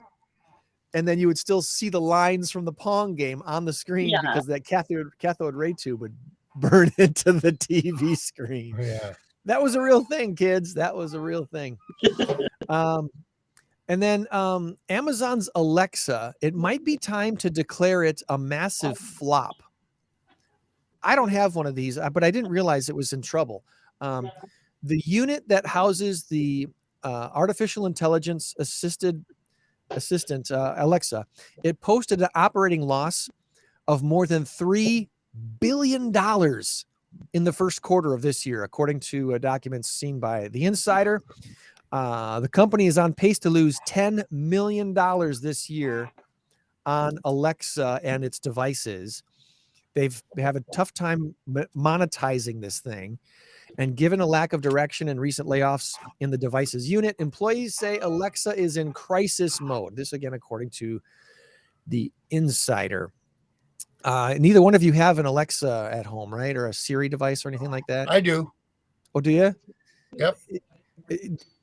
and then you would still see the lines from the Pong game on the screen because that cathode ray tube would burn into the TV screen.
Yeah.
That was a real thing, kids. That was a real thing. And then Amazon's Alexa, it might be time to declare it a massive flop. I don't have one of these, but I didn't realize it was in trouble. The unit that houses the artificial intelligence assistant Alexa, it posted an operating loss of more than $3 billion in the first quarter of this year, according to documents seen by The Insider. The company is on pace to lose $10 million this year on Alexa and its devices. They have a tough time monetizing this thing. And given a lack of direction and recent layoffs in the devices unit, employees say Alexa is in crisis mode. This again, according to The Insider. Neither one of you have an Alexa at home, right? Or a Siri device or anything like that?
I do.
Oh, do you?
Yep.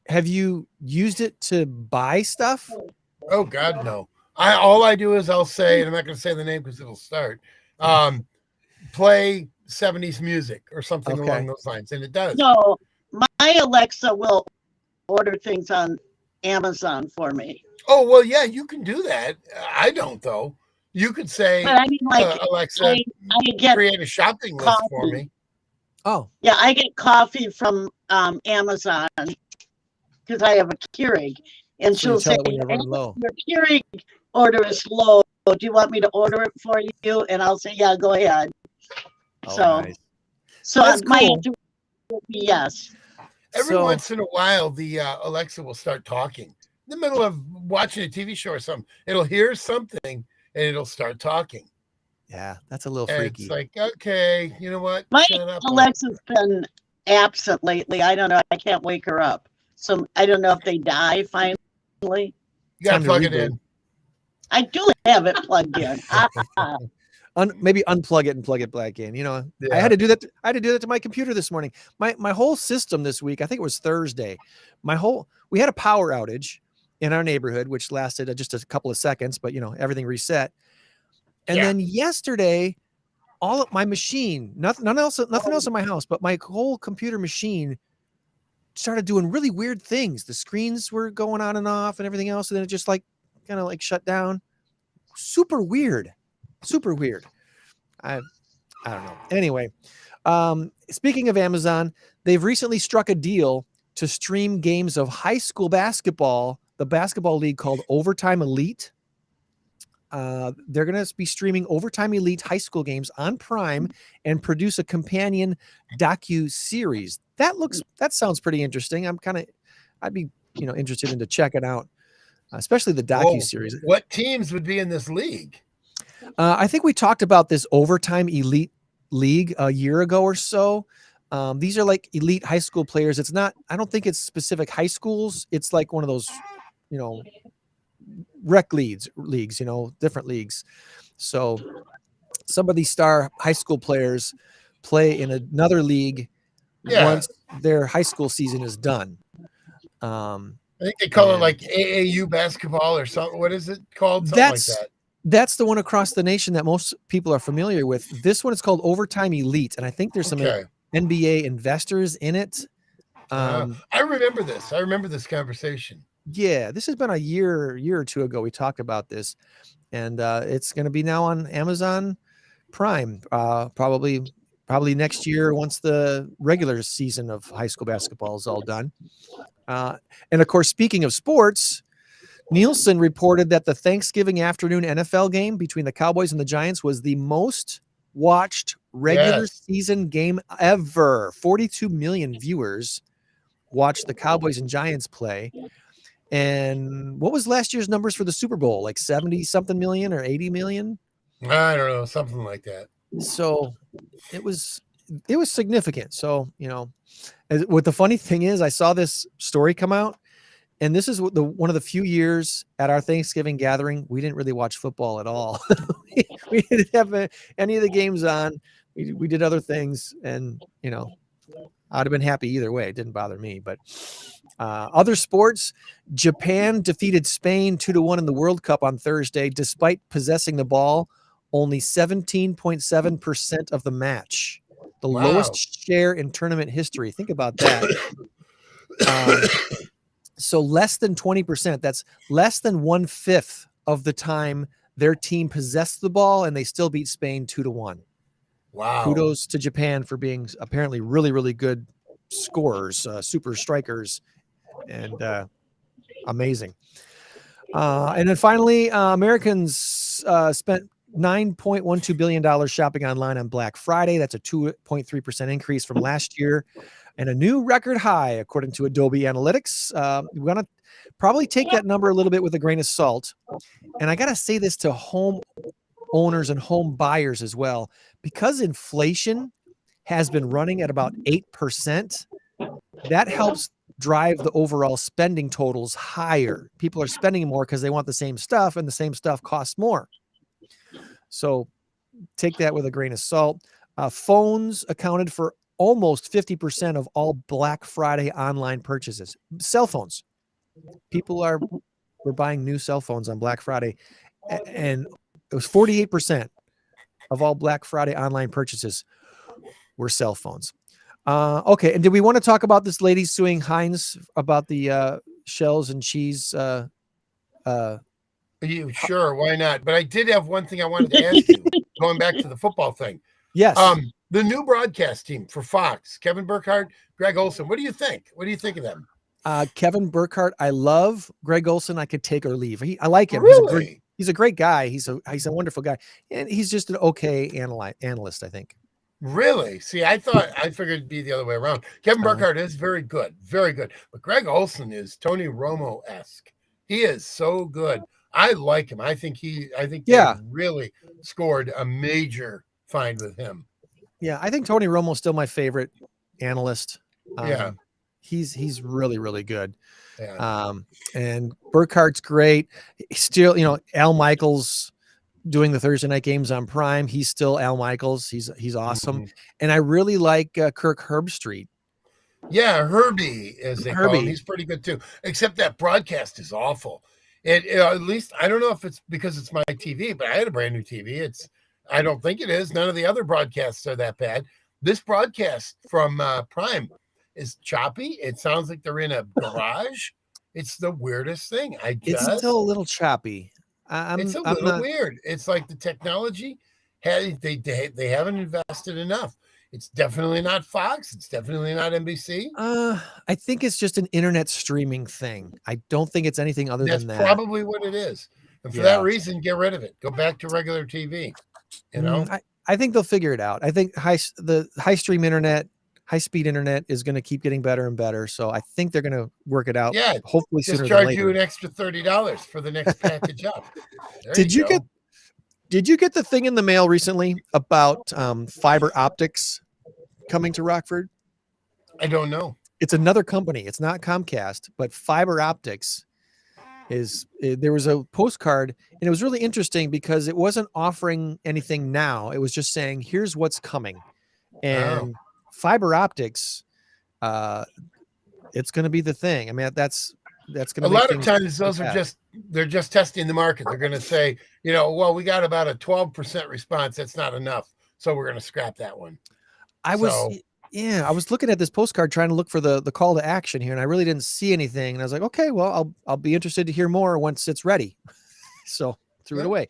Have you used it to buy stuff?
Oh God, no. All I do is I'll say, and I'm not going to say the name because it'll start. Play 70s music or something along those lines, and it does.
No, my Alexa will order things on Amazon for me.
Oh well, yeah, you can do that. I don't though. You could say,
but I mean, like,
Alexa,
I get
create a shopping list for me.
Oh,
yeah, I get coffee from Amazon because I have a Keurig, and she'll say,
when you're low.
"Your Keurig order is low. Do you want me to order it for you?" And I'll say, "Yeah, go ahead."
Oh,
so,
nice.
so
That's
my
cool.
answer would be yes.
Every once in a while, the Alexa will start talking in the middle of watching a TV show or something. It'll hear something and it'll start talking.
Yeah, that's a little
And
freaky.
it's like, okay, you know what?
My
Shut up.
Alexa's been absent lately. I don't know. I can't wake her up. So I don't know if they die finally.
You gotta plug it in.
I do have it plugged in.
Maybe unplug it and plug it back in. You know, I had to do that. I had to do that to my computer this morning. My whole system this week, I think it was Thursday. We had a power outage in our neighborhood, which lasted just a couple of seconds, but you know, everything reset. And then yesterday, all of my machine, nothing else in my house, but my whole computer machine started doing really weird things. The screens were going on and off and everything else. And then it just like kind of like shut down. Super weird. I don't know. Anyway, speaking of Amazon, they've recently struck a deal to stream games of high school basketball, the basketball league called Overtime Elite. They're going to be streaming Overtime Elite high school games on Prime and produce a companion docu-series. That sounds pretty interesting. I'd be interested in to check it out, especially the docu-series.
What teams would be in this league?
I think we talked about this Overtime Elite League a year ago or so. These are like elite high school players. It's not, I don't think it's specific high schools. It's like one of those, rec leagues, different leagues. So some of these star high school players play in another league once their high school season is done.
I think they call it like AAU basketball or something. What is it called? Something like that.
That's the one across the nation that most people are familiar with. This one is called Overtime Elite, and I think there's some NBA investors in it.
I remember this. I remember this conversation.
Yeah, this has been a year or two ago. We talked about this, and it's going to be now on Amazon Prime, probably next year once the regular season of high school basketball is all done. And of course, speaking of sports, Nielsen reported that the Thanksgiving afternoon NFL game between the Cowboys and the Giants was the most watched regular season game ever. 42 million viewers watched the Cowboys and Giants play. And what was last year's numbers for the Super Bowl? Like 70 something million or 80 million?
I don't know, something like that.
So it was significant. So, what the funny thing is, I saw this story come out, and this is one of the few years at our Thanksgiving gathering, we didn't really watch football at all. we didn't have any of the games on. We did other things, and, I'd have been happy either way. It didn't bother me, but other sports, Japan defeated Spain 2-1 in the World Cup on Thursday, despite possessing the ball only 17.7% of the match. The lowest share in tournament history. Think about that. So less than 20%. That's less than 1/5 of the time their team possessed the ball, and they still beat Spain 2-1.
Wow.
Kudos to Japan for being apparently really, really good scorers, super strikers, and amazing. And then finally, Americans spent $9.12 billion shopping online on Black Friday. That's a 2.3% increase from last year and a new record high, according to Adobe Analytics. We're going to probably take that number a little bit with a grain of salt. And I got to say this to home owners and home buyers as well, because inflation has been running at about 8%. That helps drive the overall spending totals higher. People are spending more because they want the same stuff, and the same stuff costs more. So take that with a grain of salt. Phones accounted for almost 50% of all Black Friday online purchases. Cell phones. People were buying new cell phones on Black Friday, and it was 48% of all Black Friday online purchases were cell phones. Okay, and did we want to talk about this lady suing Heinz about the shells and cheese?
Sure, why not? But I did have one thing I wanted to ask you, going back to the football thing.
Yes.
The new broadcast team for Fox, Kevin Burkhardt, Greg Olson. What do you think? What do you think of them?
Kevin Burkhardt, I love. Greg Olson, I could take or leave. I like him.
Really?
He's a great guy. He's a wonderful guy, and he's just an okay analyst, I think.
Really? See, I figured it'd be the other way around. Kevin Burkhardt is very good, but Greg Olson is Tony Romo-esque. He is so good. I like him. I think they really scored a major find with him.
Yeah, I think Tony Romo's still my favorite analyst. He's really, really good.
Yeah.
And Burkhardt's great. Still, Al Michaels doing the Thursday night games on Prime. He's still Al Michaels. He's awesome. Mm-hmm. And I really like Kirk Herbstreit.
Yeah, Herbie, as they call him. He's pretty good too. Except that broadcast is awful. At least I don't know if it's because it's my TV, but I had a brand new TV. I don't think it is. None of the other broadcasts are that bad. This broadcast from Prime is choppy. It sounds like they're in a garage. It's the weirdest thing.
It's still a little choppy.
It's a little weird. It's like the technology they haven't invested enough. It's definitely not Fox. It's definitely not NBC.
I think it's just an internet streaming thing. I don't think it's anything other than that.
That's probably what it is. And for that reason, get rid of it. Go back to regular TV.
I think they'll figure it out. I think the high-speed internet is going to keep getting better and better. So I think they're going to work it out.
Yeah,
hopefully sooner than
charge
later.
You an extra $30 for the next package up.
Did you get the thing in the mail recently about fiber optics coming to Rockford?
I don't know.
It's another company. It's not Comcast, but fiber optics there was a postcard, and it was really interesting because it wasn't offering anything now. It was just saying, here's what's coming. And fiber optics, it's going to be the thing. I mean, that's going to
a lot of times those are they're just testing the market. They're going to say, well, we got about a 12% response. That's not enough. So we're going to scrap that one.
I was looking at this postcard trying to look for the call to action here, and I really didn't see anything. And I was like, okay, well, I'll be interested to hear more once it's ready. So threw it away.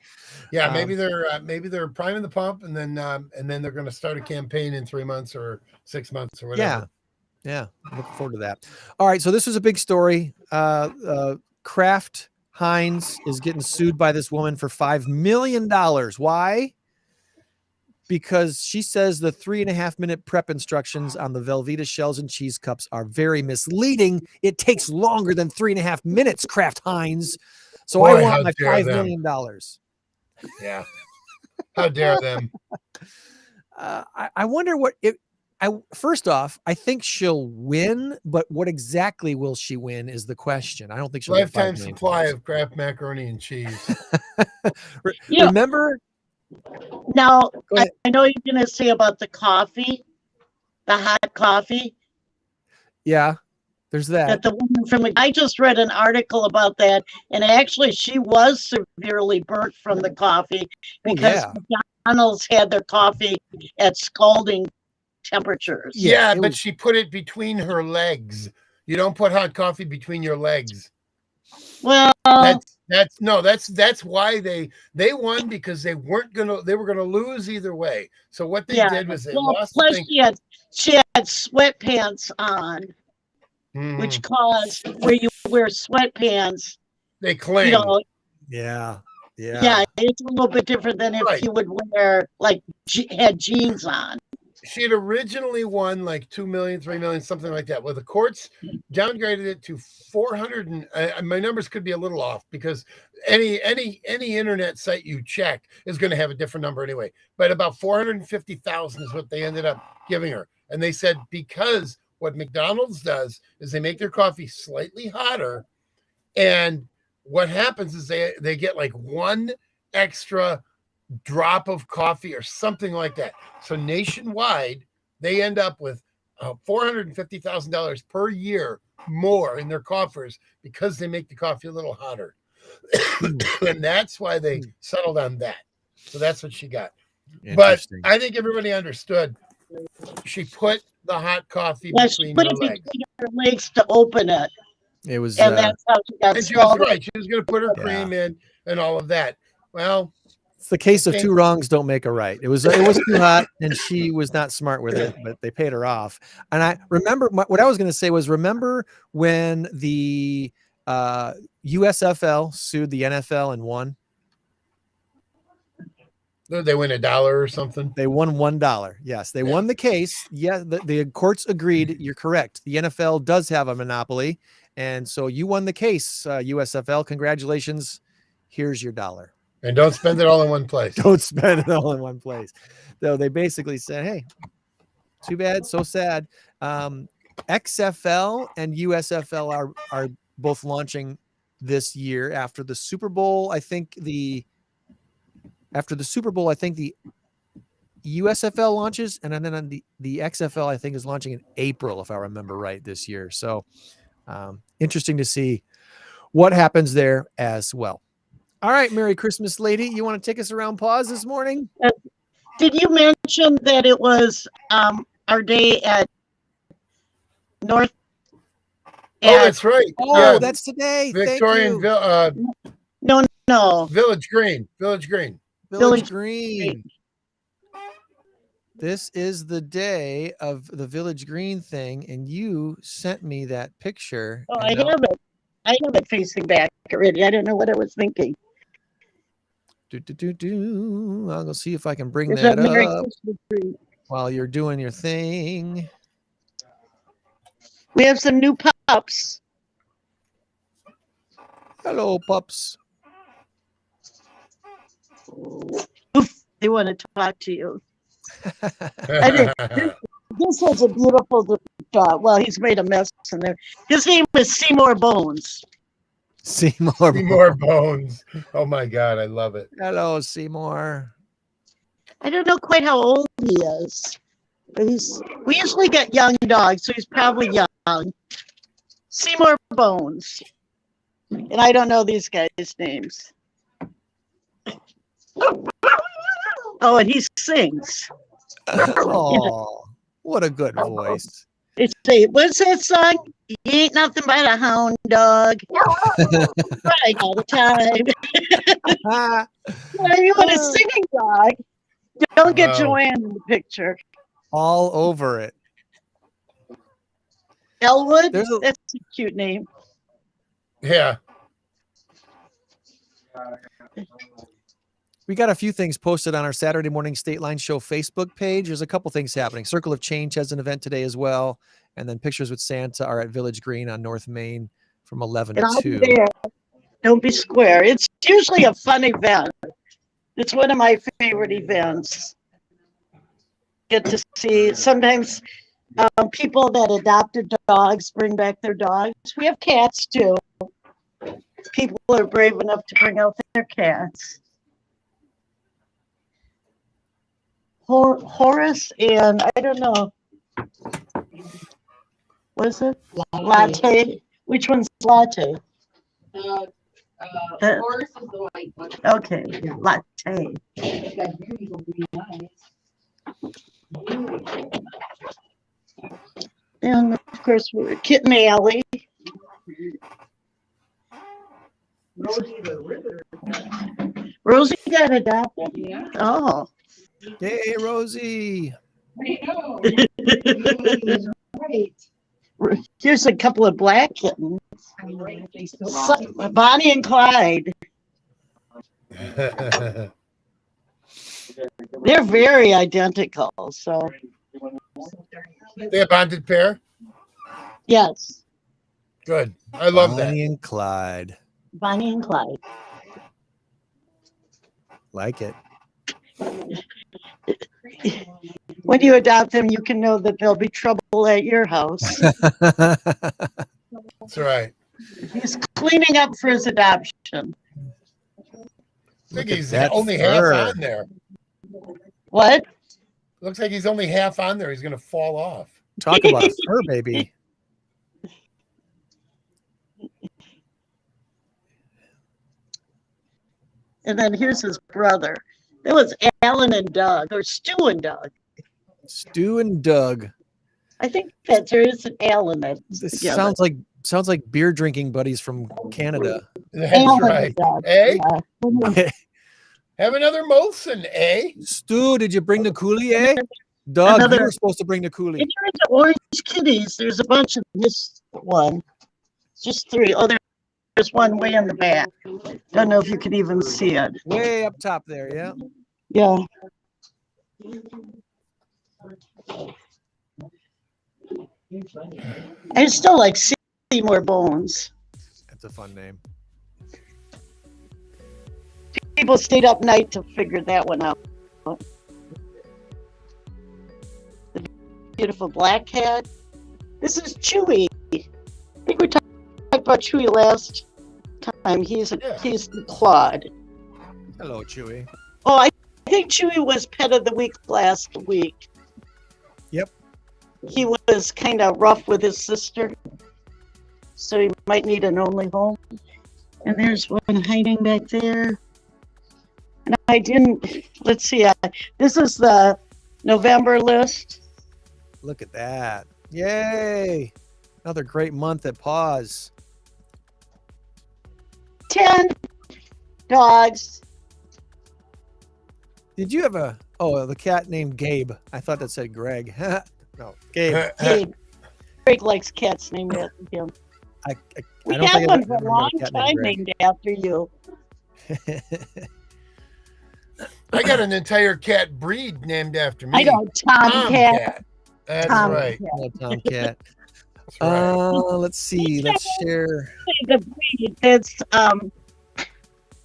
Yeah, maybe they're priming the pump, and then they're going to start a campaign in 3 months or 6 months or whatever.
Yeah, I'm looking forward to that. All right, so this was a big story. Kraft Heinz is getting sued by this woman for $5 million. Why? Because she says the 3.5-minute prep instructions on the Velveeta shells and cheese cups are very misleading. It takes longer than 3.5 minutes, Kraft Heinz. So I want my $5 million.
Yeah. How dare them?
I wonder first off, I think she'll win, but what exactly will she win is the question. I don't think she'll
lifetime supply of Kraft macaroni and cheese.
Remember?
Now, I know you're going to say about the coffee, the hot coffee.
Yeah, there's that.
The woman I just read an article about that, and actually she was severely burnt from the coffee because McDonald's had their coffee at scalding temperatures.
Yeah, but she put it between her legs. You don't put hot coffee between your legs.
Well,
that's why they won, because they were gonna lose either way. So what they did was they lost.
Plus she had sweatpants on, which caused where you wear sweatpants.
They cling.
Yeah,
it's a little bit different than if you would wear had jeans on.
She had originally won like 2 million, 3 million, something like that. Well, the courts downgraded it to 400. My numbers could be a little off because any internet site you check is going to have a different number anyway. But about 450,000 is what they ended up giving her. And they said because what McDonald's does is they make their coffee slightly hotter, and what happens is they get like one extra drop of coffee or something like that. So nationwide, they end up with $450,000 per year more in their coffers because they make the coffee a little hotter. And that's why they settled on that. So that's what she got. But I think everybody understood. She put the hot coffee between her legs.
Her legs to open it.
It was,
and that's how she got.
And she was right. She was going to put her cream in and all of that. Well,
it's the case of two wrongs don't make a right. It was too hot, and she was not smart with it, but they paid her off. And I remember what I was going to say was, remember when the USFL sued the NFL and won?
They win $1 or something.
They won $1. Yes, they won the case. Yeah, the courts agreed. You're correct. The NFL does have a monopoly, and so you won the case, USFL. Congratulations. Here's your $1.
And don't spend it all in one place.
Don't spend it all in one place. Though they basically said, hey, too bad, so sad. XFL and USFL are both launching this year after the Super Bowl. I think the USFL launches, and then the XFL, I think, is launching in April, if I remember right, this year. So interesting to see what happens there as well. All right, Merry Christmas, lady. You want to take us around PAWS this morning?
Did you mention that it was our day at North?
That's right.
Oh, that's today.
Victorian
No.
Village Green.
Village Green. This is the day of the Village Green thing, and you sent me that picture.
Oh, I have it. I have it facing back already. I don't know what I was thinking.
I'll go see if I can bring that up while you're doing your thing.
We have some new pups.
Hello, pups.
They want to talk to you. This was a beautiful dog. Well, he's made a mess in there. His name is Seymour Bones.
Seymour.
Seymour Bones. Oh my God, I love it.
Hello, Seymour.
I don't know quite how old he is. But we usually get young dogs, so he's probably young. Seymour Bones. And I don't know these guys' names. Oh, and he sings.
Oh, what a good voice.
What's that song? You ain't nothing but a hound dog. Right all the time. If you want a singing dog, don't get Joann in the picture.
All over it.
Elwood? That's a cute name.
Yeah.
We got a few things posted on our Saturday morning Stateline Show Facebook page. There's a couple things happening. Circle of Change has an event today as well. And then Pictures with Santa are at Village Green on North Main from 11 to 2.
There. Don't be square. It's usually a fun event. It's one of my favorite events. Get to see sometimes people that adopted dogs bring back their dogs. We have cats too. People are brave enough to bring out their cats. Horace and I don't know. What is it? Latte. Which one's Latte?
Horace is the white one.
Okay, Latte. And of course, we're Kitten Alley. Rosie got adopted.
Yeah.
Oh.
Yay, Rosie.
I know.
Here's a couple of black kittens. Bonnie and Clyde. They're very identical. So.
They a bonded pair?
Yes.
Good. I love that.
Bonnie and Clyde.
Bonnie and Clyde.
Like it.
When you adopt them, you can know that there'll be trouble at your house.
That's right.
He's cleaning up for his adoption.
I think he's
that
only
fur.
half on there.
What?
Looks like he's only half on there. He's going to fall off.
Talk about a fur baby.
And then here's his brother. It was Alan and Doug, or Stu and Doug.
Stu and Doug.
I think that there is an Alan that's
This
together.
sounds like beer drinking buddies from Canada.
That's
Alan
right.
and Doug.
Eh?
Yeah.
Have another Molson, eh?
Stu, did you bring the coolie, eh? Doug, you were supposed to bring the coolie.
If you're into orange kitties, there's a bunch of this one. Just 3. Oh, there's one way in the back. Don't know if you can even see it.
Way up top there, yeah.
Yeah. I still like Seymour Bones.
That's a fun name.
People stayed up night to figure that one out. The beautiful black cat. This is Chewy. I think we talked about Chewy last time. He's the Claude.
Hello, Chewy.
Oh, I think Chewy was pet of the week last week.
Yep.
He was kind of rough with his sister, so he might need an only home. And there's one hiding back there. And I didn't, let's see, this is the November list.
Look at that. Yay. Another great month at PAWS.
10 dogs.
Did you have the cat named Gabe? I thought that said Greg. No, Gabe.
Greg likes cats named after him. We
don't
had
think
one
I've
for a
ever
long
met a cat named
time
Greg.
named after you.
I got an entire cat breed named after me.
I know, Tomcat.
That's
Tomcat.
right.
Oh, Tomcat.
That's right.
Let's see. Let's share.
The breed that's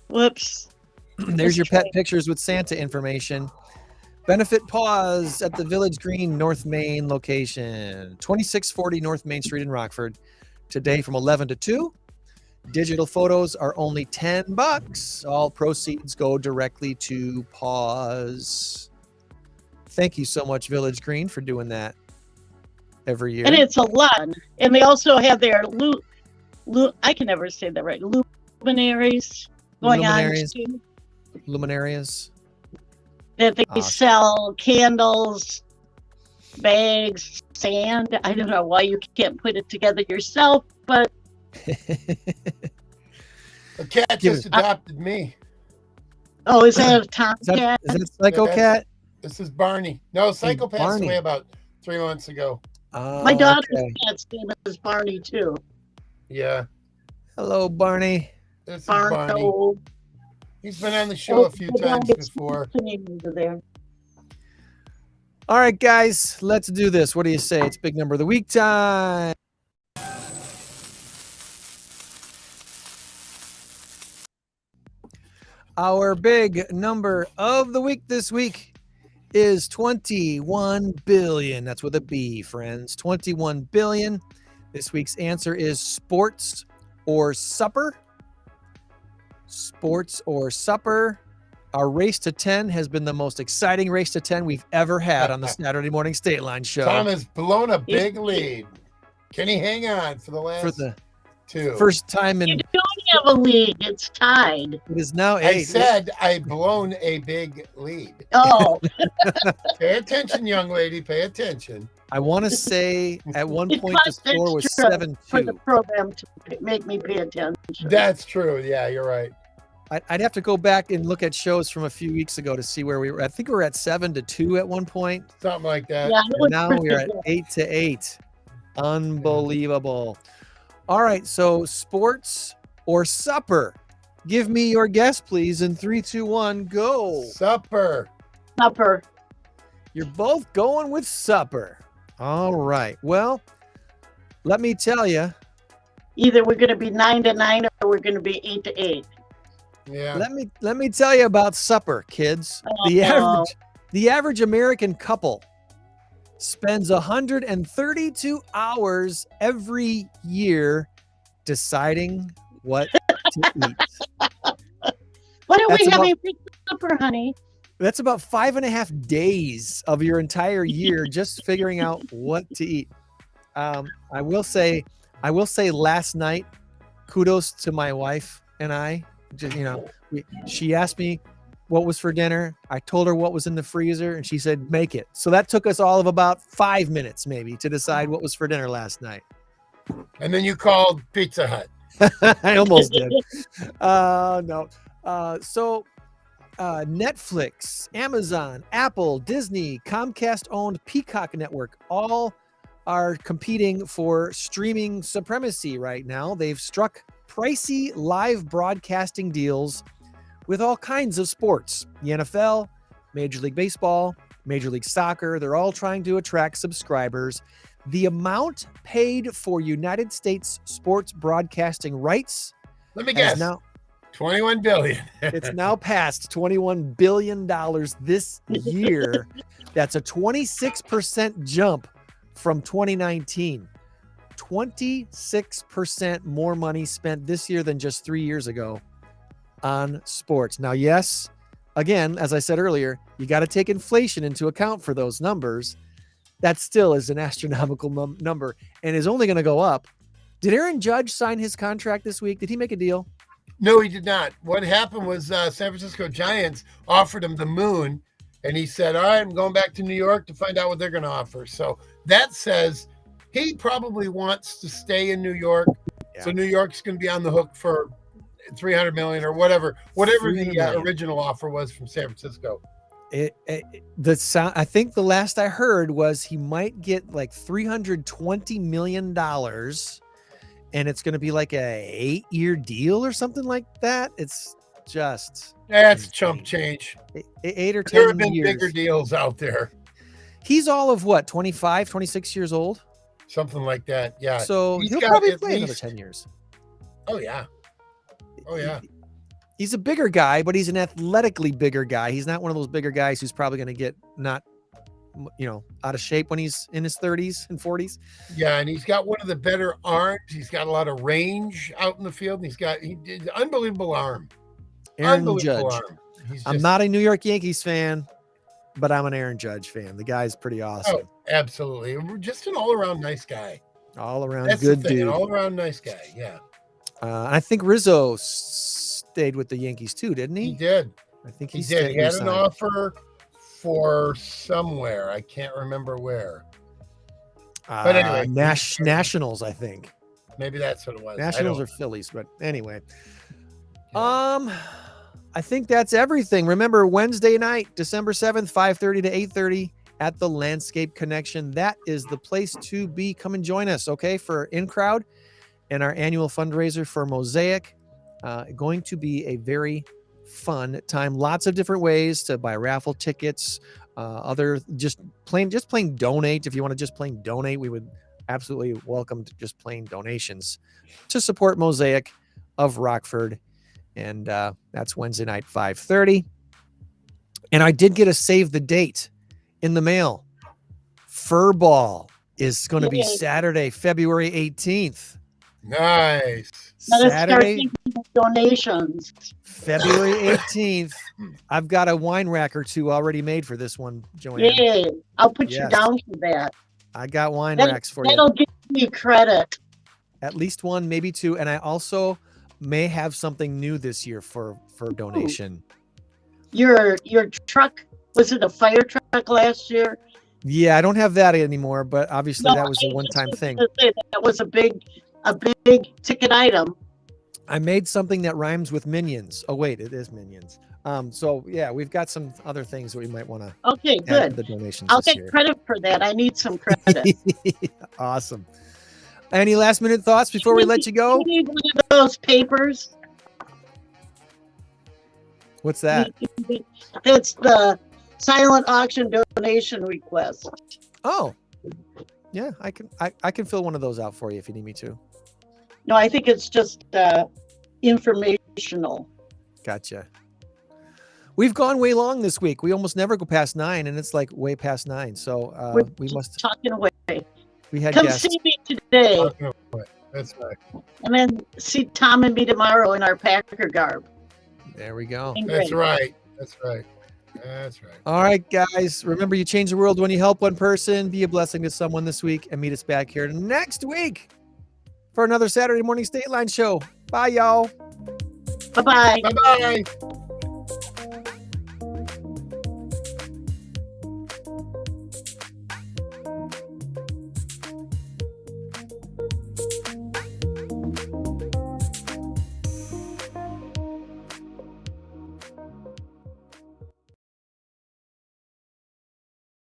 whoops.
There's your pet pictures with Santa information. Benefit PAWS at the Village Green North Main location, 2640 North Main Street in Rockford. Today from 11 to 2. Digital photos are only $10. All proceeds go directly to PAWS. Thank you so much, Village Green, for doing that every year.
And it's a lot. And they also have their I can never say that right. Luminaries going
Luminaries.
on too.
Luminarias.
That they
Awesome.
sell candles, bags, sand. I don't know why you can't put it together yourself, but
A cat just adopted me.
oh, is that a
Is
tomcat?
that Psycho
Yeah,
Cat?
This is Barney. No, Psycho passed
Barney.
away about 3 months ago.
My daughter's
Okay.
cat's name is Barney too.
Yeah,
Hello, Barney.
this is Barney.
Barno.
He's been on the show a few times before.
Over there.
All right, guys, let's do this. What do you say? It's big number of the week time. Our big number of the week this week is 21 billion. That's with a B, friends. 21 billion. This week's answer is sports or supper. Sports or supper. Our race to 10 has been the most exciting race to 10 we've ever had on the Saturday Morning Stateline show.
Tom has blown a big lead. Can he hang on for the last
For the
two?
first time in
You don't have a lead. It's tied.
it is now
I
8.
said I've blown a big lead.
Oh,
Pay attention, young lady. Pay attention.
I want to say at one
it
point the
costs
score was
extra for the
7-2.
program to make me pay attention.
That's true. Yeah, you're right.
I'd have to go back and look at shows from a few weeks ago to see where we were. I think we were at 7-2 at one point.
Something like that.
Yeah, it
And
was
now
pretty
we're at
good.
8-8. Unbelievable. All right, so sports or supper? Give me your guess, please. In 3, 2, 1, go.
Supper.
Supper.
You're both going with supper. All right. Well, let me tell you.
Either we're going to be 9-9 or we're going to be 8-8.
Yeah.
Let me tell you about supper, kids. The average American couple spends 132 hours every year deciding what to eat.
What are
That's
we
about-
having for supper, honey?
That's about 5.5 days of your entire year just figuring out what to eat. I will say last night, kudos to my wife and I. Just, she asked me what was for dinner. I told her what was in the freezer, and she said, make it. So that took us all of about 5 minutes maybe to decide what was for dinner last night.
And then you called Pizza Hut.
I almost did. No. So Netflix, Amazon, Apple, Disney, Comcast-owned Peacock Network, all are competing for streaming supremacy right now. They've struck pricey live broadcasting deals with all kinds of sports. The NFL, Major League Baseball, Major League Soccer, they're all trying to attract subscribers. The amount paid for United States sports broadcasting rights
Let me guess.
now
21 billion.
it's now past $21 billion this year. That's a 26% jump from 2019. 26% more money spent this year than just 3 years ago on sports. Now, yes, again, as I said earlier, you got to take inflation into account for those numbers. That still is an astronomical number and is only going to go up. Did Aaron Judge sign his contract this week? Did he make a deal?
No, he did not. What happened was San Francisco Giants offered him the moon, and he said, all right, I'm going back to New York to find out what they're going to offer. So that says he probably wants to stay in New York.
Yeah.
So New York's going to be on the hook for $300 million or whatever the original offer was from San Francisco.
I think the last I heard was he might get like $320 million, and it's going to be like a 8-year deal or something like that. It's just
That's chump change.
8 or 10
There have been
years.
bigger deals out there.
He's all of what, 25, 26 years old?
Something like that. Yeah.
So
He's
he'll
got
probably
at
play another
least-
10 years.
Oh, yeah. Oh, yeah.
He's a bigger guy, but he's an athletically bigger guy. He's not one of those bigger guys who's probably going to get not, out of shape when he's in his 30s and 40s.
Yeah, and he's got one of the better arms. He's got a lot of range out in the field. And he did unbelievable arm.
Aaron Judge. I'm not a New York Yankees fan, but I'm an Aaron Judge fan. The guy's pretty awesome.
Oh, absolutely. Just an all-around nice guy.
All around
That's
good
the thing,
dude.
An all-around nice guy. Yeah.
I think Rizzo stayed with the Yankees too, didn't he?
He did.
I think
He did. He had an offer for somewhere. I can't remember where. But anyway,
Nationals, I think.
Maybe that's what it was.
Nationals or Phillies, but anyway. I think that's everything. Remember, Wednesday night, December 7th, 5:30 to 8:30 at the Landscape Connection. That is the place to be. Come and join us, okay, for INCROWD and our annual fundraiser for Mosaic. Going to be a very fun time. Lots of different ways to buy raffle tickets. Just plain donate. If you want to just plain donate, we would absolutely welcome just plain donations to support Mosaic of Rockford. And that's Wednesday night, 5:30. And I did get a save the date in the mail. Furball is going to be Saturday, February 18th.
Nice.
Saturday,
donations.
February 18th. I've got a wine rack or two already made for this one, Joann.
Yeah, I'll put you down for that.
I got wine racks for you.
That'll give me credit.
At least one, maybe two. And I also may have something new this year for donation.
Your truck, was it a fire truck last year?
Yeah, I don't have that anymore, but obviously that was a one-time thing.
That was a big ticket item.
I made something that rhymes with minions. Oh wait, it is minions. So yeah, we've got some other things that we might want to
add
to the donations.
I'll get credit for that. I need some credit.
Awesome. Any last minute thoughts before we let you go?
You need one of those papers.
What's that?
That's the silent auction donation request.
Oh, yeah, I can fill one of those out for you if you need me to.
No, I think it's just informational.
Gotcha. We've gone way long this week. We almost never go past 9, and it's like way past 9. So we must
talking away.
We had
Come
guests.
see me today.
That's right.
And then see Tom and me tomorrow in our Packer garb.
There we go.
That's right. That's right. That's right.
All right, guys. Remember, you change the world when you help one person. Be a blessing to someone this week, and meet us back here next week for another Saturday morning Stateline show. Bye, y'all.
Bye-bye.
Bye-bye.